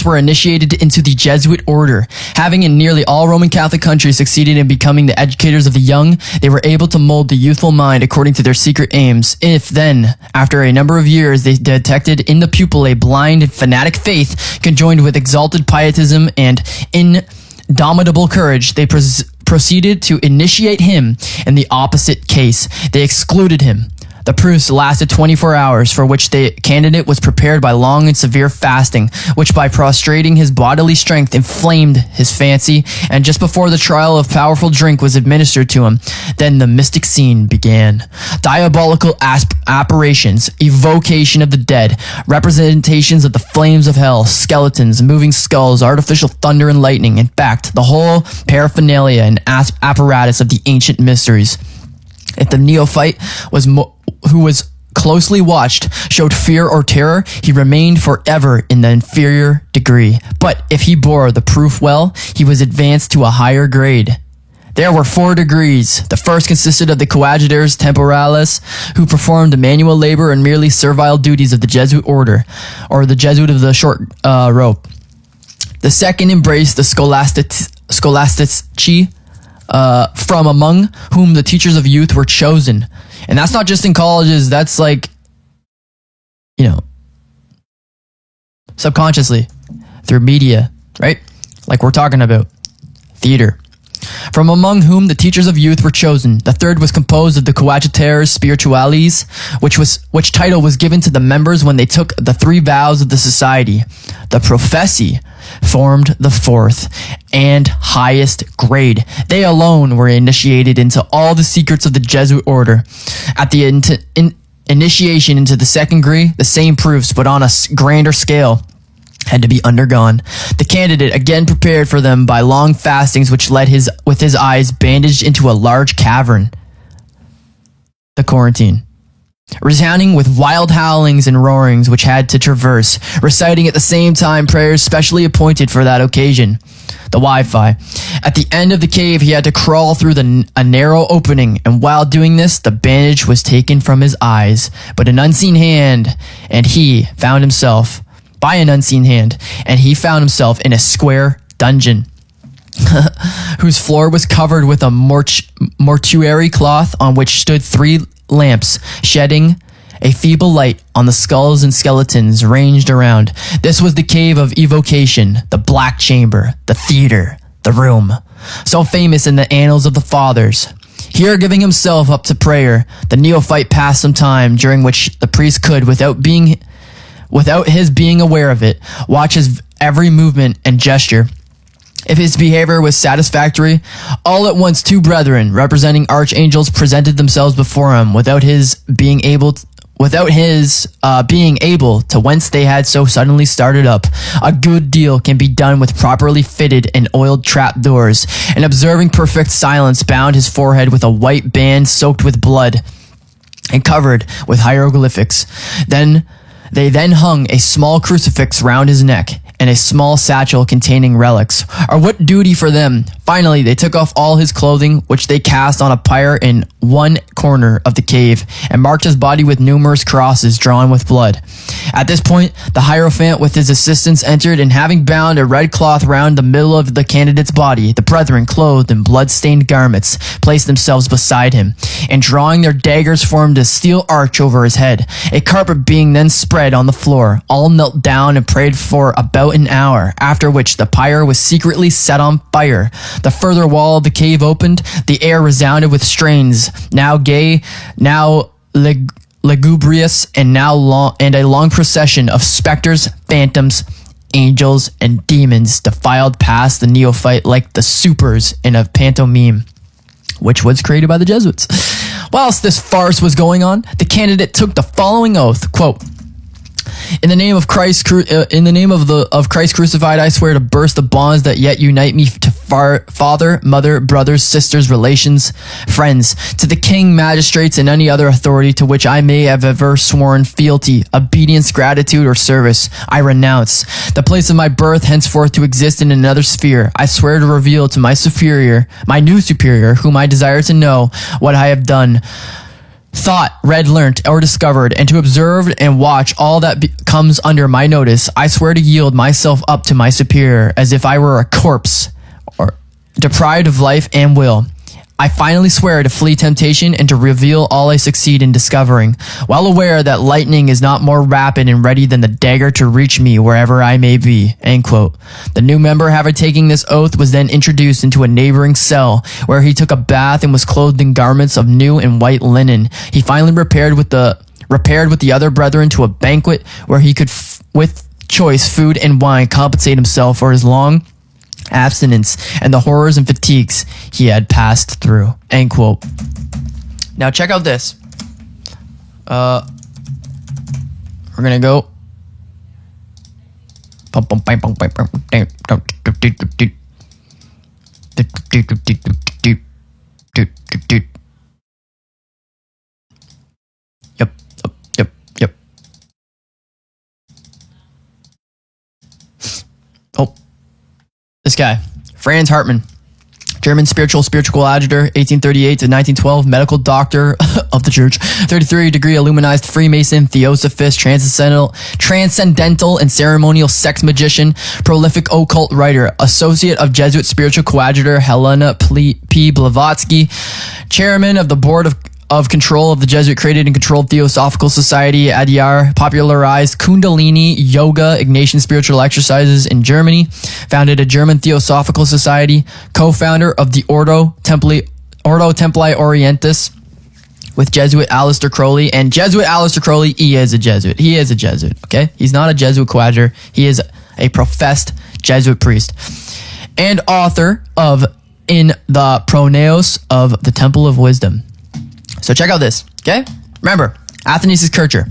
were initiated into the Jesuit order. Having in nearly all Roman Catholic countries succeeded in becoming the educators of the young, they were able to mold the youthful mind according to their secret aims. If then, after a number of years, they detected in the pupil a blind and fanatic faith conjoined with exalted pietism and indomitable courage, they proceeded to initiate him. In the opposite case, they excluded him. The proofs lasted 24 hours, for which the candidate was prepared by long and severe fasting, which by prostrating his bodily strength inflamed his fancy, and just before the trial of powerful drink was administered to him, then the mystic scene began. Diabolical apparitions, evocation of the dead, representations of the flames of hell, skeletons, moving skulls, artificial thunder and lightning, in fact, the whole paraphernalia and apparatus of the ancient mysteries. If the neophyte who was closely watched showed fear or terror, he remained forever in the inferior degree. But if he bore the proof well, he was advanced to a higher grade. There were 4 degrees. The first consisted of the coadjutors temporales, who performed the manual labor and merely servile duties of the Jesuit order, or the Jesuit of the short rope. The second embraced the scholastici, from among whom the teachers of youth were chosen. And that's not just in colleges, that's subconsciously through media, right? Like we're talking about theater. From among whom the teachers of youth were chosen. The third was composed of the coadjutores spirituales, which title was given to the members when they took the 3 vows of the society. The professi formed the 4th and highest grade. They alone were initiated into all the secrets of the Jesuit order. At the initiation into the 2nd degree, the same proofs, but on a grander scale, had to be undergone. The candidate again prepared for them by long fastings, which led with his eyes bandaged into a large cavern, the quarantine, resounding with wild howlings and roarings which had to traverse, reciting at the same time prayers specially appointed for that occasion, the Wi-Fi. At the end of the cave, he had to crawl through a narrow opening, and while doing this, the bandage was taken from his eyes, but an unseen hand, and he found himself in a square dungeon. whose floor was covered with a mortuary cloth on which stood 3 lamps, shedding a feeble light on the skulls and skeletons ranged around. This was the cave of evocation, the black chamber, the theater, the room, so famous in the annals of the fathers. Here, giving himself up to prayer, the neophyte passed some time during which the priest could, without his being aware of it, watch his every movement and gesture. If his behavior was satisfactory, all at once 2 brethren, representing archangels, presented themselves before him, without his being able to whence they had so suddenly started up. A good deal can be done with properly fitted and oiled trap doors. And observing perfect silence, bound his forehead with a white band soaked with blood and covered with hieroglyphics. They then hung a small crucifix round his neck, and a small satchel containing relics. Or what duty for them? Finally, they took off all his clothing, which they cast on a pyre in one corner of the cave, and marked his body with numerous crosses drawn with blood. At this point, the Hierophant with his assistants entered, and having bound a red cloth round the middle of the candidate's body, the brethren, clothed in blood-stained garments, placed themselves beside him, and drawing their daggers, formed a steel arch over his head. A carpet being then spread on the floor, all knelt down and prayed for about an hour, after which the pyre was secretly set on fire. The further wall of the cave opened, the air resounded with strains, now gay, now lugubrious, and a long procession of specters, phantoms, angels, and demons defiled past the neophyte like the supers in a pantomime, which was created by the Jesuits. Whilst this farce was going on, the candidate took the following oath, quote, in the name of Christ crucified, I swear to burst the bonds that yet unite me to father, mother, brothers, sisters, relations, friends, to the king, magistrates, and any other authority to which I may have ever sworn fealty, obedience, gratitude, or service. I renounce the place of my birth henceforth to exist in another sphere. I swear to reveal to my new superior, whom I desire to know what I have done, thought, read, learnt, or discovered, and to observe and watch all that comes under my notice. I swear to yield myself up to my superior as if I were a corpse, or deprived of life and will. I finally swear to flee temptation and to reveal all I succeed in discovering, well aware that lightning is not more rapid and ready than the dagger to reach me wherever I may be." End quote. The new member, having taken this oath, was then introduced into a neighboring cell, where he took a bath and was clothed in garments of new and white linen. He finally repaired with the other brethren to a banquet, where he could, with choice food and wine, compensate himself for his long abstinence and the horrors and fatigues he had passed through. End quote. Now check out this. We're gonna go. Yep. Oh. This guy, Franz Hartmann, German spiritual coadjutor, 1838 to 1912, medical doctor of the church, 33-degree illuminized Freemason, theosophist, transcendental and ceremonial sex magician, prolific occult writer, associate of Jesuit spiritual coadjutor Helena P. Blavatsky, chairman of the board of control of the Jesuit created and controlled Theosophical Society, Adyar, popularized Kundalini yoga, Ignatian spiritual exercises in Germany, founded a German Theosophical Society, co-founder of the Ordo Templi Orientis with Jesuit Aleister Crowley. And Jesuit Aleister Crowley, he is a Jesuit, okay? He's not a Jesuit coadjutor. He is a professed Jesuit priest. And author of In the Pronaos of the Temple of Wisdom. So check out this, okay? Remember, Athanasius Kircher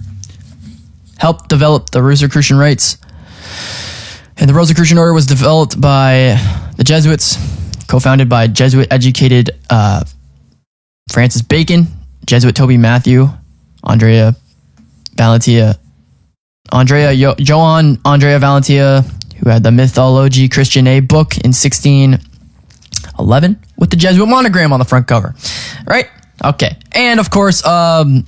helped develop the Rosicrucian rites. And the Rosicrucian order was developed by the Jesuits, co-founded by Jesuit-educated Francis Bacon, Jesuit Toby Matthew, Johann Andrea Valentia, who had the Mythologie Christianae book in 1611 with the Jesuit monogram on the front cover, right? Okay, and of course, Robert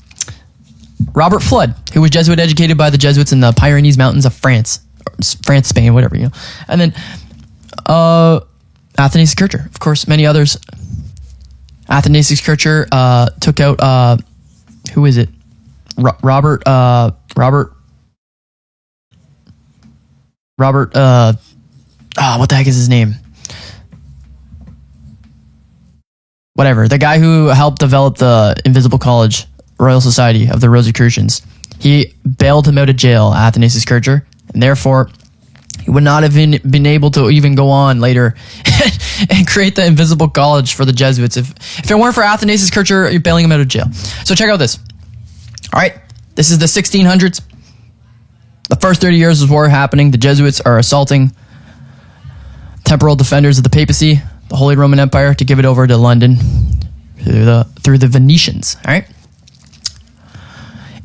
Flood, who was Jesuit educated by the Jesuits in the Pyrenees Mountains of France, Spain, whatever, you know. And then Athanasius Kircher, of course, many others. Athanasius Kircher took out who is it? Robert. What the heck is his name? Whatever. The guy who helped develop the Invisible College, Royal Society of the Rosicrucians. He bailed him out of jail, Athanasius Kircher, and therefore he would not have been able to even go on later and create the Invisible College for the Jesuits. If it weren't for Athanasius Kircher, you're bailing him out of jail. So check out this. All right, this is the 1600s. The first 30 years of war happening. The Jesuits are assaulting temporal defenders of the papacy, the Holy Roman Empire, to give it over to London through the Venetians. All right.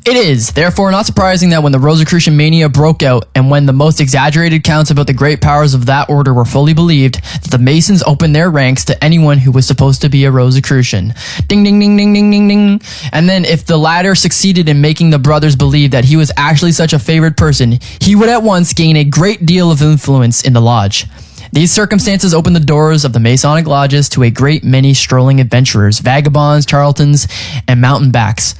It is, therefore, not surprising that when the Rosicrucian mania broke out and when the most exaggerated accounts about the great powers of that order were fully believed, that the Masons opened their ranks to anyone who was supposed to be a Rosicrucian. Ding, ding, ding, ding, ding, ding, ding. And then if the latter succeeded in making the brothers believe that he was actually such a favored person, he would at once gain a great deal of influence in the lodge. These circumstances opened the doors of the Masonic lodges to a great many strolling adventurers, vagabonds, charlatans, and mountebanks,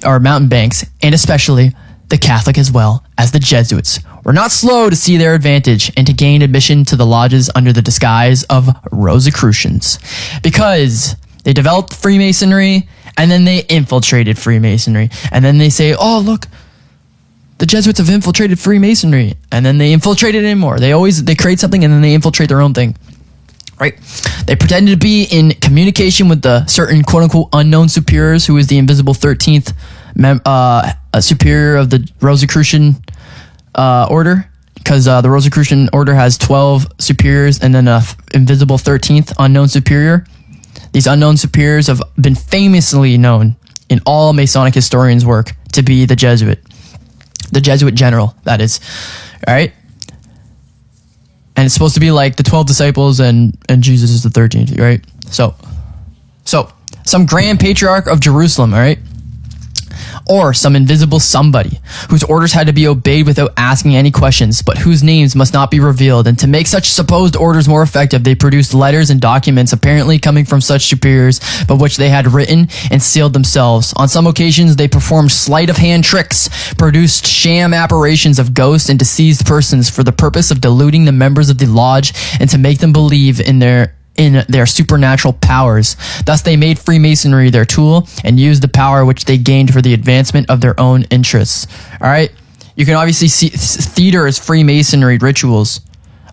and especially the Catholic as well as the Jesuits were not slow to see their advantage and to gain admission to the lodges under the disguise of Rosicrucians, because they developed Freemasonry and then they infiltrated Freemasonry, and then they say, oh look, the Jesuits have infiltrated Freemasonry, and then they infiltrate it anymore. They create something and then they infiltrate their own thing. Right? They pretended to be in communication with the certain quote-unquote unknown superiors, who is the invisible 13th superior of the Rosicrucian order, because the Rosicrucian order has 12 superiors and then an invisible 13th unknown superior. These unknown superiors have been famously known in all Masonic historians' work to be the Jesuit general, that is. All right? And it's supposed to be like the 12 disciples and Jesus is the 13th, right? So some grand patriarch of Jerusalem, all right? Or some invisible somebody whose orders had to be obeyed without asking any questions, but whose names must not be revealed. And to make such supposed orders more effective, they produced letters and documents apparently coming from such superiors, but which they had written and sealed themselves. On some occasions, they performed sleight of hand tricks, produced sham apparitions of ghosts and deceased persons for the purpose of deluding the members of the lodge and to make them believe in their supernatural powers. Thus they made Freemasonry their tool and used the power which they gained for the advancement of their own interests. All right? You can obviously see theater as Freemasonry rituals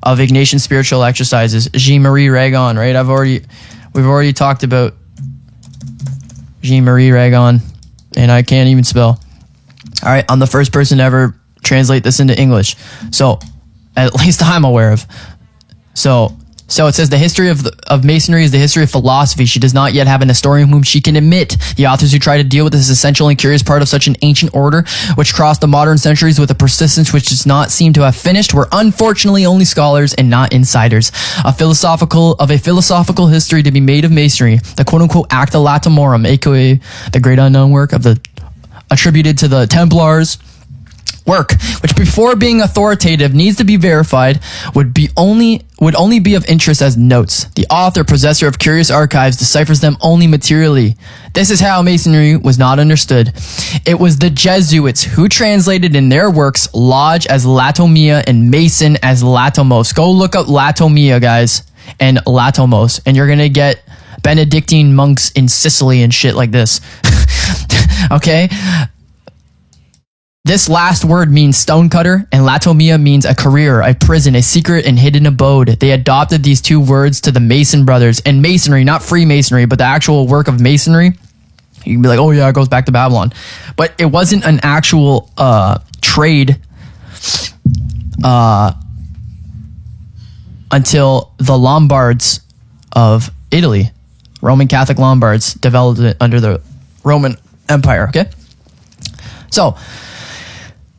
of Ignatian spiritual exercises. Jean-Marie Ragon, right? We've already talked about Jean-Marie Ragon, and I can't even spell. All right? I'm the first person to ever translate this into English. So, at least I'm aware of. So it says the history of Masonry is the history of philosophy. She does not yet have an historian whom she can admit. The authors who try to deal with this essential and curious part of such an ancient order, which crossed the modern centuries with a persistence which does not seem to have finished, were unfortunately only scholars and not insiders. Of a philosophical history to be made of Masonry, the quote-unquote Acta Latimorum, aka the great unknown work attributed to the Templars, work, which before being authoritative needs to be verified, would only be of interest as notes. The author, possessor of curious archives, deciphers them only materially. This is how Masonry was not understood. It was the Jesuits who translated in their works Lodge as Latomia and Mason as Latomos. Go look up Latomia, guys, and Latomos, and you're gonna get Benedictine monks in Sicily and shit like this. Okay? This last word means stonecutter, and Latomia means a career, a prison, a secret and hidden abode. They adopted these two words to the Mason brothers, and Masonry, not Freemasonry, but the actual work of Masonry. You can be like, oh yeah, it goes back to Babylon. But it wasn't an actual trade until the Lombards of Italy, Roman Catholic Lombards, developed it under the Roman Empire, okay? So,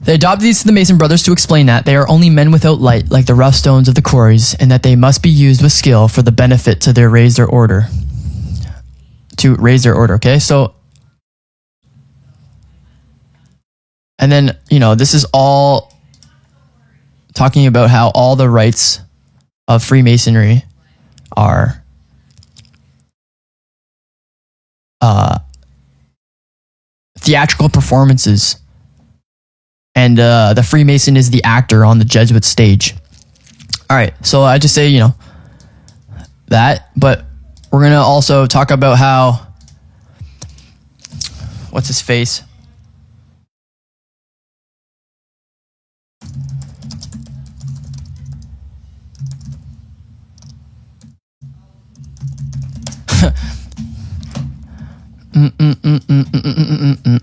they adopted these to the Mason brothers to explain that they are only men without light, like the rough stones of the quarries, and that they must be used with skill for the benefit to raise their order. To raise their order, okay? So, and then, this is all talking about how all the rites of Freemasonry are theatrical performances, and the Freemason is the actor on the Jesuit stage. All right, so I just say, you know, that, but we're gonna also talk about how, what's his face?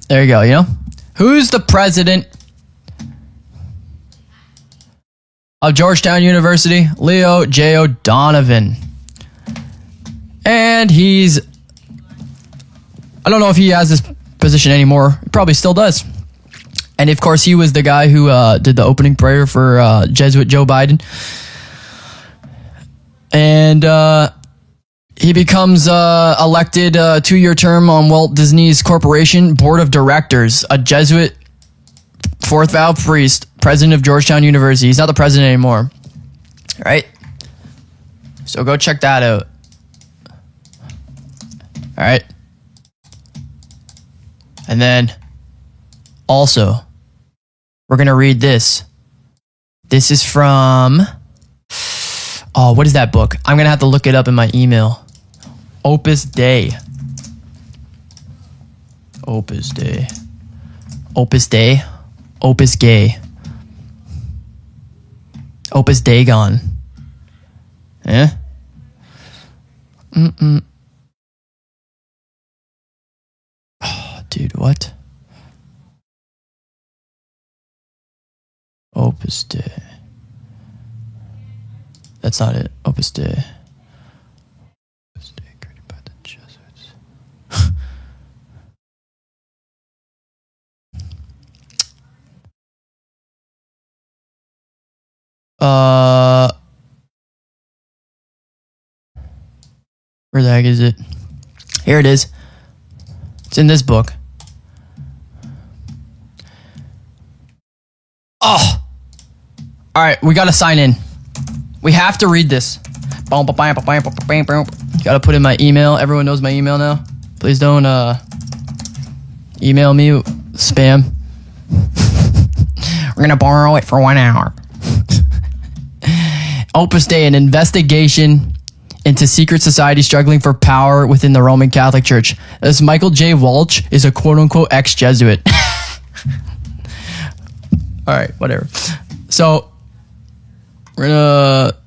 There you go, you know? Who's the president of Georgetown University? Leo J. O'Donovan. And he's, I don't know if he has this position anymore. He probably still does. And of course, he was the guy who did the opening prayer for Jesuit Joe Biden. And he becomes elected 2-year term on Walt Disney's Corporation Board of Directors, a Jesuit fourth vow priest, president of Georgetown University. He's not the president anymore. Right? So go check that out. All right. And then also, we're going to read this. This is from, oh, what is that book? I'm going to have to look it up in my email. Opus Dei. Opus Dei. Opus Dei. Opus Gay. Opus Dagon. Eh? Oh, dude, what? Opus Dei. That's not it. Opus Dei. Opus Dei created by the Jesuits. Where the heck is it? Here it is. It's in this book. Oh! Alright, we gotta sign in. We have to read this. Gotta put in my email. Everyone knows my email now. Please don't email me spam. We're gonna borrow it for 1 hour. Opus Dei, an investigation into secret society struggling for power within the Roman Catholic Church. This Michael J. Walsh is a quote-unquote ex-Jesuit. All right, whatever. So, we're gonna...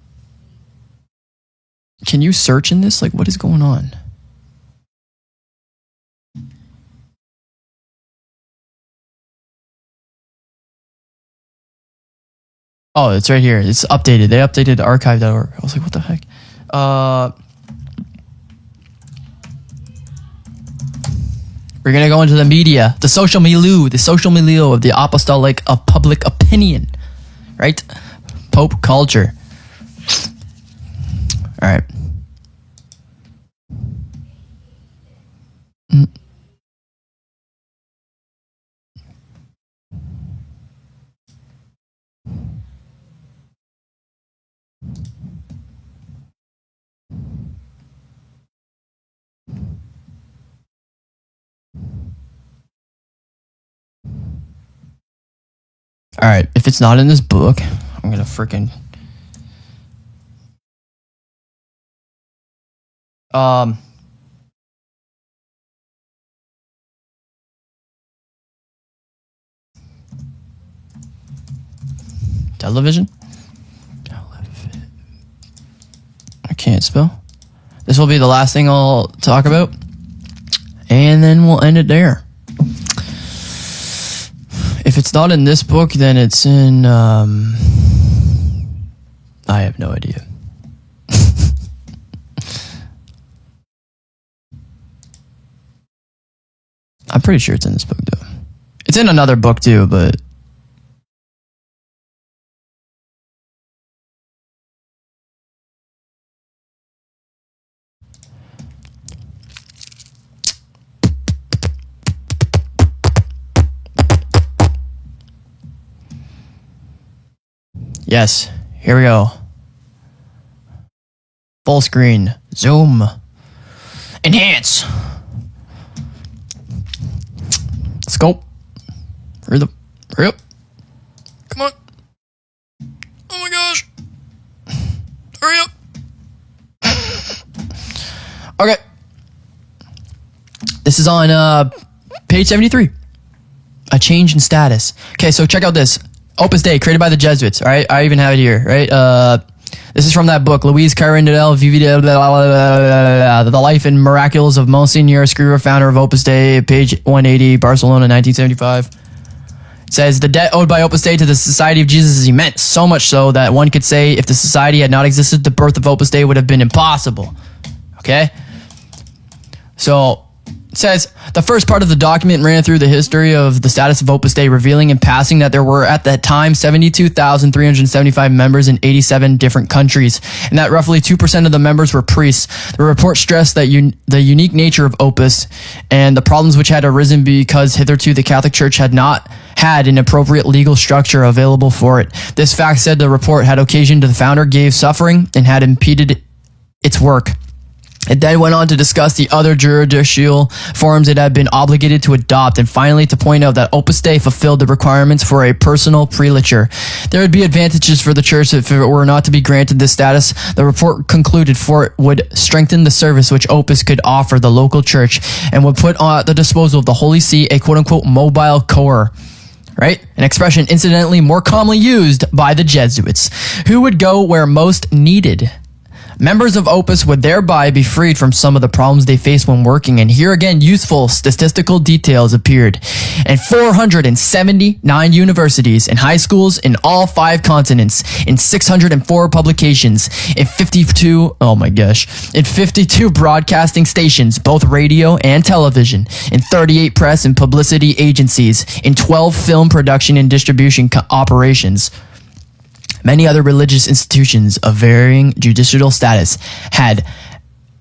Can you search in this? Like, what is going on? Oh, it's right here. It's updated. They updated archive.org. I was like, what the heck? We're going to go into the media, the social milieu of the apostolic of public opinion, right? Pope culture. All right. All right, if it's not in this book, I'm gonna freaking television. I can't spell. This will be the last thing I'll talk about, and then we'll end it there. If it's not in this book, then it's in, I have no idea. I'm pretty sure it's in this book, though. It's in another book, too, but... Yes, here we go. Full screen. Zoom. Enhance. Scope. Hurry up. Come on. Oh my gosh. Hurry up. Okay. This is on page 73. A change in status. Okay, so check out this. Opus Dei, created by the Jesuits. All right, I even have it here. Right. This is from that book, Louise Carindel, The Life and Miracles of Monsignor Escrivá, founder of Opus Dei, page 180, Barcelona, 1975. It says, the debt owed by Opus Dei to the Society of Jesus is immense, so much so that one could say if the society had not existed, the birth of Opus Dei would have been impossible. Okay? So, it says, the first part of the document ran through the history of the status of Opus Dei, revealing in passing that there were at that time 72,375 members in 87 different countries, and that roughly 2% of the members were priests. The report stressed that the unique nature of Opus and the problems which had arisen because hitherto the Catholic Church had not had an appropriate legal structure available for it. This fact, said the report, had occasioned the founder gave suffering and had impeded its work. It then went on to discuss the other judicial forms it had been obligated to adopt, and finally to point out that Opus Dei fulfilled the requirements for a personal prelature. There would be advantages for the church if it were not to be granted this status. The report concluded, for it would strengthen the service which Opus could offer the local church and would put at the disposal of the Holy See a quote-unquote mobile core. Right? An expression incidentally more commonly used by the Jesuits, who would go where most needed. Members of Opus would thereby be freed from some of the problems they faced when working, and here again useful statistical details appeared. In 479 universities and high schools in all 5 continents, in 604 publications, in 52 broadcasting stations, both radio and television, in 38 press and publicity agencies, in 12 film production and distribution operations. Many other religious institutions of varying judicial status had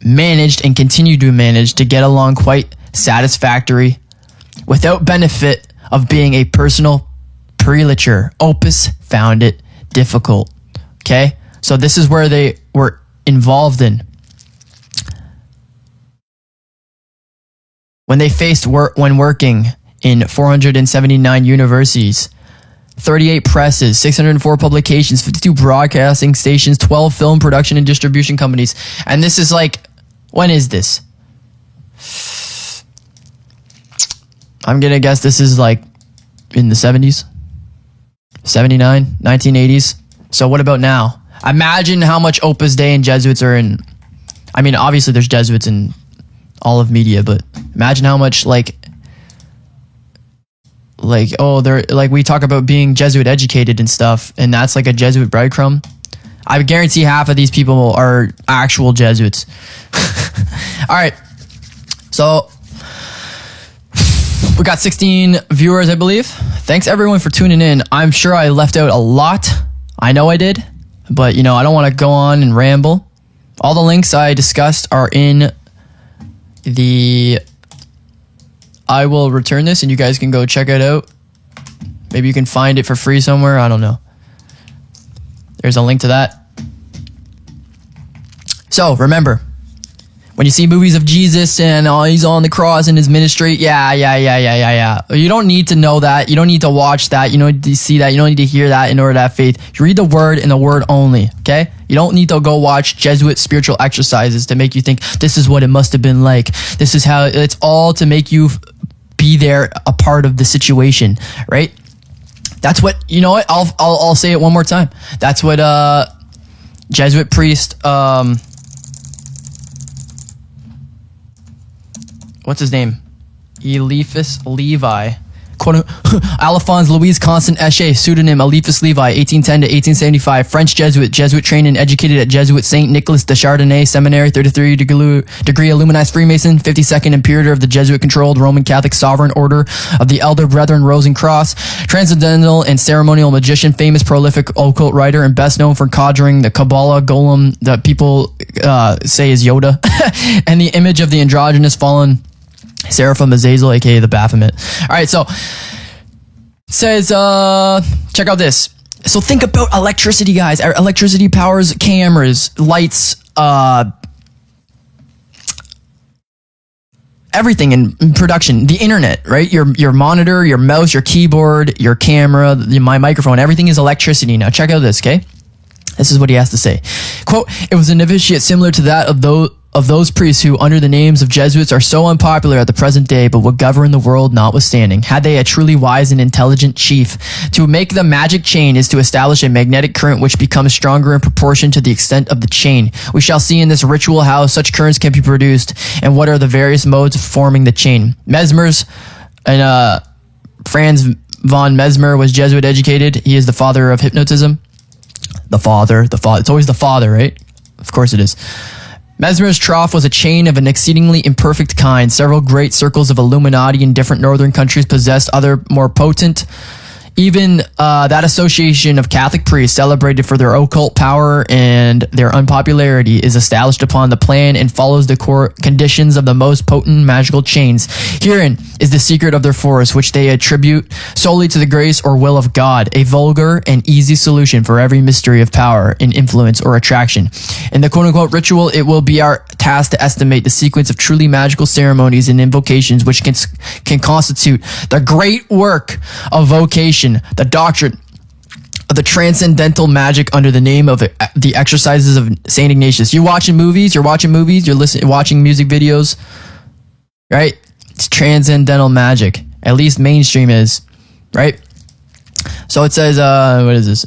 managed and continued to manage to get along quite satisfactory without benefit of being a personal prelature. Opus found it difficult. Okay? So this is where they were involved in. When they faced when working in 479 universities, 38 presses, 604 publications, 52 broadcasting stations, 12 film production and distribution companies. And this is like, when is this? I'm going to guess this is like in the 70s, 79, 1980s. So what about now? Imagine how much Opus Dei and Jesuits are in. I mean, obviously there's Jesuits in all of media, but imagine how much they're like, we talk about being Jesuit educated and stuff, and that's like a Jesuit breadcrumb. I guarantee half of these people are actual Jesuits. All right. So we got 16 viewers, I believe. Thanks everyone for tuning in. I'm sure I left out a lot. I know I did, but I don't want to go on and ramble. All the links I discussed are in the... I will return this and you guys can go check it out. Maybe you can find it for free somewhere. I don't know. There's a link to that. So remember, when you see movies of Jesus and he's on the cross in his ministry, yeah. You don't need to know that. You don't need to watch that. You don't need to see that. You don't need to hear that in order to have faith. You read the word and the word only, okay? You don't need to go watch Jesuit spiritual exercises to make you think this is what it must have been like. This is how it's all to make you be there, a part of the situation, right? That's what, I'll say it one more time. That's what Jesuit priest, what's his name? Eliphas Levi. Quote, Alphonse Louis Constant Esche, pseudonym Eliphas Levi, 1810 to 1875, French Jesuit, Jesuit trained and educated at Jesuit Saint Nicholas de Chardonnay Seminary, 33 degree Illuminized Freemason, 52nd Imperator of the Jesuit-controlled Roman Catholic Sovereign Order of the Elder Brethren Rose and Cross, transcendental and ceremonial magician, famous prolific occult writer, and best known for conjuring the Kabbalah golem that people say is Yoda, and the image of the androgynous fallen Seraphim Azazel, aka the Baphomet. All right, so it says, check out this. So think about electricity, guys. Our electricity powers cameras, lights, everything in production, the internet, right? Your monitor, your mouse, your keyboard, your camera, my microphone, everything is electricity. Now check out this, okay? This is what he has to say. Quote, it was a novitiate similar to that of those priests who, under the names of Jesuits, are so unpopular at the present day, but would govern the world notwithstanding. Had they a truly wise and intelligent chief, to make the magic chain is to establish a magnetic current which becomes stronger in proportion to the extent of the chain. We shall see in this ritual how such currents can be produced, and what are the various modes of forming the chain. Mesmer's and Franz von Mesmer was Jesuit educated. He is the father of hypnotism. The father. It's always the father, right? Of course it is. Mesmer's trough was a chain of an exceedingly imperfect kind. Several great circles of Illuminati in different northern countries possessed other more potent. Even that association of Catholic priests celebrated for their occult power and their unpopularity is established upon the plan and follows the core conditions of the most potent magical chains. Herein is the secret of their force, which they attribute solely to the grace or will of God, a vulgar and easy solution for every mystery of power in influence or attraction. In the quote-unquote ritual, it will be our task to estimate the sequence of truly magical ceremonies and invocations which can constitute the great work of vocation, the doctrine of the transcendental magic under the name of the exercises of Saint Ignatius. You're watching movies, you're watching music videos, right? It's transcendental magic. At least mainstream is, right? So it says, what is this?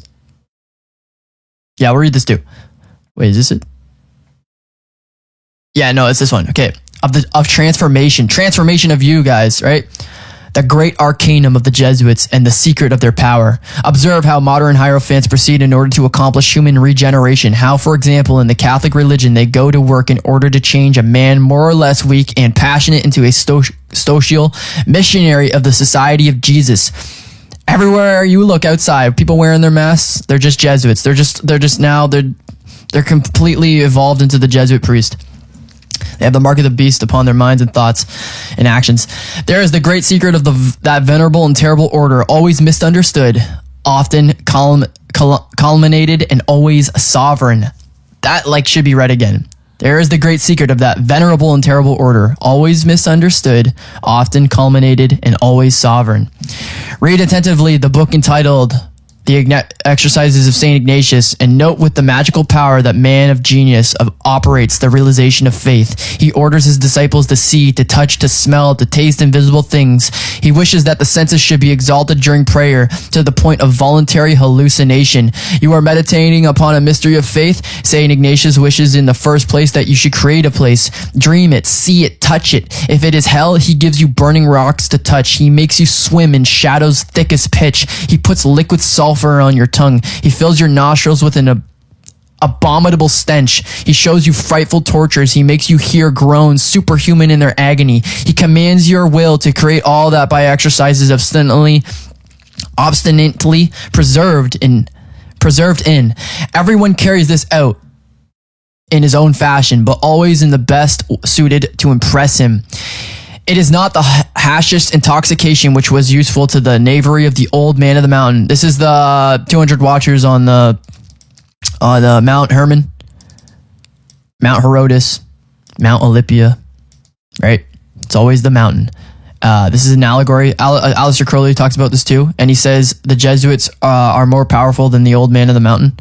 Yeah, we'll read this too. Wait, is this it? Yeah, no, it's this one. Okay. Of transformation of you guys, right? The great arcanum of the Jesuits and the secret of their power. Observe how modern hierophants proceed in order to accomplish human regeneration. How, for example, in the Catholic religion, they go to work in order to change a man more or less weak and passionate into a stoical missionary of the Society of Jesus. Everywhere you look outside, people wearing their masks, they're just Jesuits. They're completely evolved into the Jesuit priest. They have the mark of the beast upon their minds and thoughts and actions. There is the great secret of that venerable and terrible order, always misunderstood, often culminated, and always sovereign. That should be read again. There is the great secret of that venerable and terrible order, always misunderstood, often culminated, and always sovereign. Read attentively the book entitled The Exercises of Saint Ignatius, and note with the magical power that man of genius operates the realization of faith. He orders his disciples to see, to touch, to smell, to taste invisible things. He wishes that the senses should be exalted during prayer to the point of voluntary hallucination. You are meditating upon a mystery of faith. Saint Ignatius wishes in the first place that you should create a place. Dream it, see it, touch it. If it is hell, he gives you burning rocks to touch. He makes you swim in shadows thick as pitch. He puts liquid sulfur on your tongue. He fills your nostrils with an abominable stench. He shows you frightful tortures. He makes you hear groans superhuman in their agony. He commands your will to create all that by exercises obstinately preserved in. Everyone carries this out in his own fashion, but always in the best suited to impress him. It is not the hashish intoxication which was useful to the knavery of the old man of the mountain. This is the 200 watchers on the Mount Hermon, Mount Herodes, Mount Olympia, right? It's always the mountain. This is an allegory. Aleister Crowley talks about this too, and he says the Jesuits are more powerful than the old man of the mountain.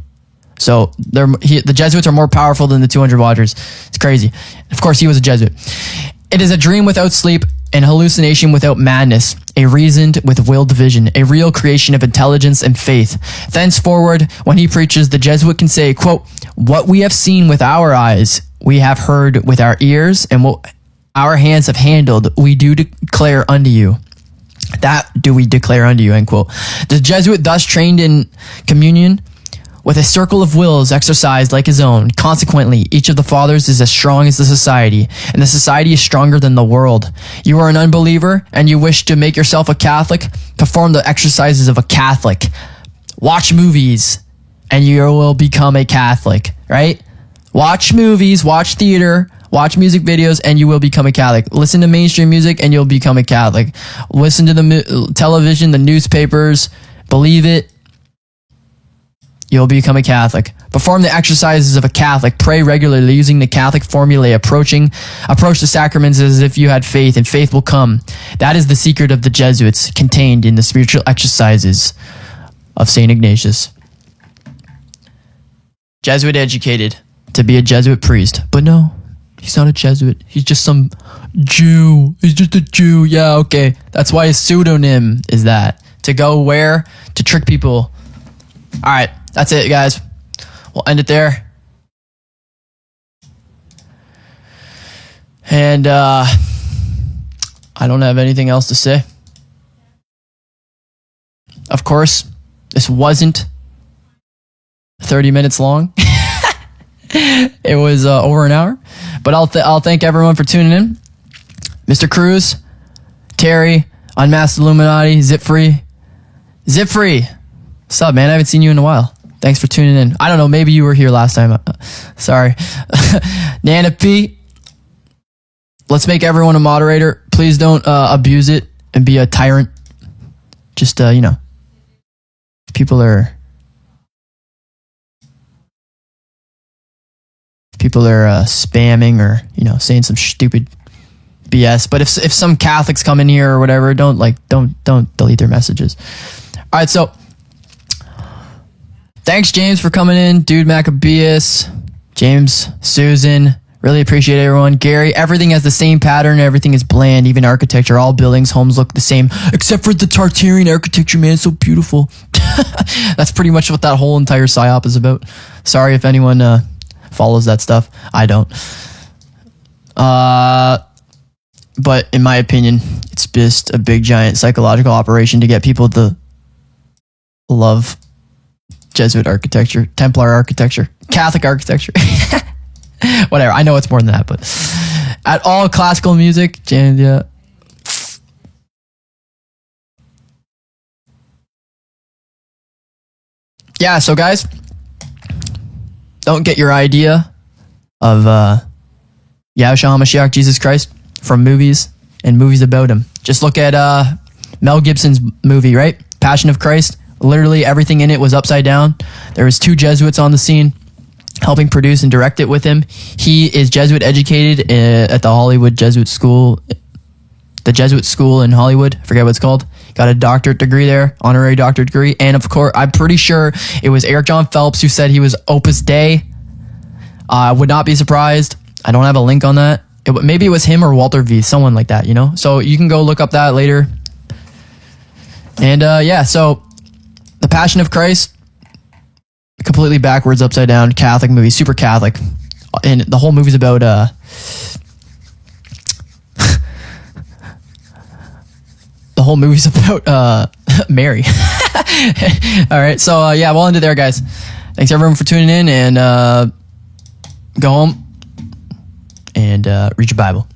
So the Jesuits are more powerful than the 200 watchers. It's crazy. Of course, he was a Jesuit. It is a dream without sleep, an hallucination without madness, a reasoned with willed vision, a real creation of intelligence and faith. Thenceforward, when he preaches, the Jesuit can say, quote, what we have seen with our eyes, we have heard with our ears, and what our hands have handled, we do declare unto you. That do we declare unto you, end quote. The Jesuit thus trained in communion with a circle of wills exercised like his own. Consequently, each of the fathers is as strong as the society, and the society is stronger than the world. You are an unbeliever, and you wish to make yourself a Catholic? Perform the exercises of a Catholic. Watch movies, and you will become a Catholic, right? Watch movies, watch theater, watch music videos, and you will become a Catholic. Listen to mainstream music, and you'll become a Catholic. Listen to the television, the newspapers, believe it, you'll become a Catholic. Perform the exercises of a Catholic. Pray regularly using the Catholic formulae. Approach the sacraments as if you had faith, and faith will come. That is the secret of the Jesuits, contained in the spiritual exercises of St. Ignatius. Jesuit educated to be a Jesuit priest. But no, he's not a Jesuit. He's just some Jew. He's just a Jew. Yeah, okay. That's why his pseudonym is that. To go where? To trick people. All right, that's it, guys. We'll end it there. And I don't have anything else to say. Of course, this wasn't 30 minutes long. It was over an hour. But I'll thank everyone for tuning in. Mr. Cruz, Terry, Unmasked Illuminati, Zip Free. What's up, man? I haven't seen you in a while. Thanks for tuning in. I don't know, maybe you were here last time. Sorry. Nana P. Let's make everyone a moderator. Please don't abuse it and be a tyrant. Just, people are spamming or, saying some stupid BS. But if some Catholics come in here or whatever, don't delete their messages. All right, so thanks, James, for coming in. Dude Maccabeus, James, Susan, really appreciate everyone. Gary, everything has the same pattern. Everything is bland, even architecture. All buildings, homes look the same, except for the Tartarian architecture, man. It's so beautiful. That's pretty much what that whole entire psyop is about. Sorry if anyone follows that stuff. I don't. But in my opinion, it's just a big, giant psychological operation to get people to love Jesuit architecture, Templar architecture, Catholic architecture. Whatever. I know it's more than that, but at all classical music, yeah. Yeah, so guys, don't get your idea of Yahushua HaMashiach, Jesus Christ, from movies and movies about him. Just look at Mel Gibson's movie, right? Passion of Christ. Literally everything in it was upside down. There was 2 Jesuits on the scene helping produce and direct it with him. He is Jesuit educated at the Hollywood Jesuit School, the Jesuit School in Hollywood. I forget what it's called. Got a doctorate degree there, honorary doctorate degree. And of course, I'm pretty sure it was Eric John Phelps who said he was Opus Dei. I would not be surprised. I don't have a link on that. Maybe it was him or Walter V, someone like that, So you can go look up that later. And so The Passion of Christ, completely backwards, upside down, Catholic movie, super Catholic. And the whole movie's about the whole movie's about Mary. All right, so we'll end it there, guys. Thanks everyone for tuning in, and go home and read your Bible.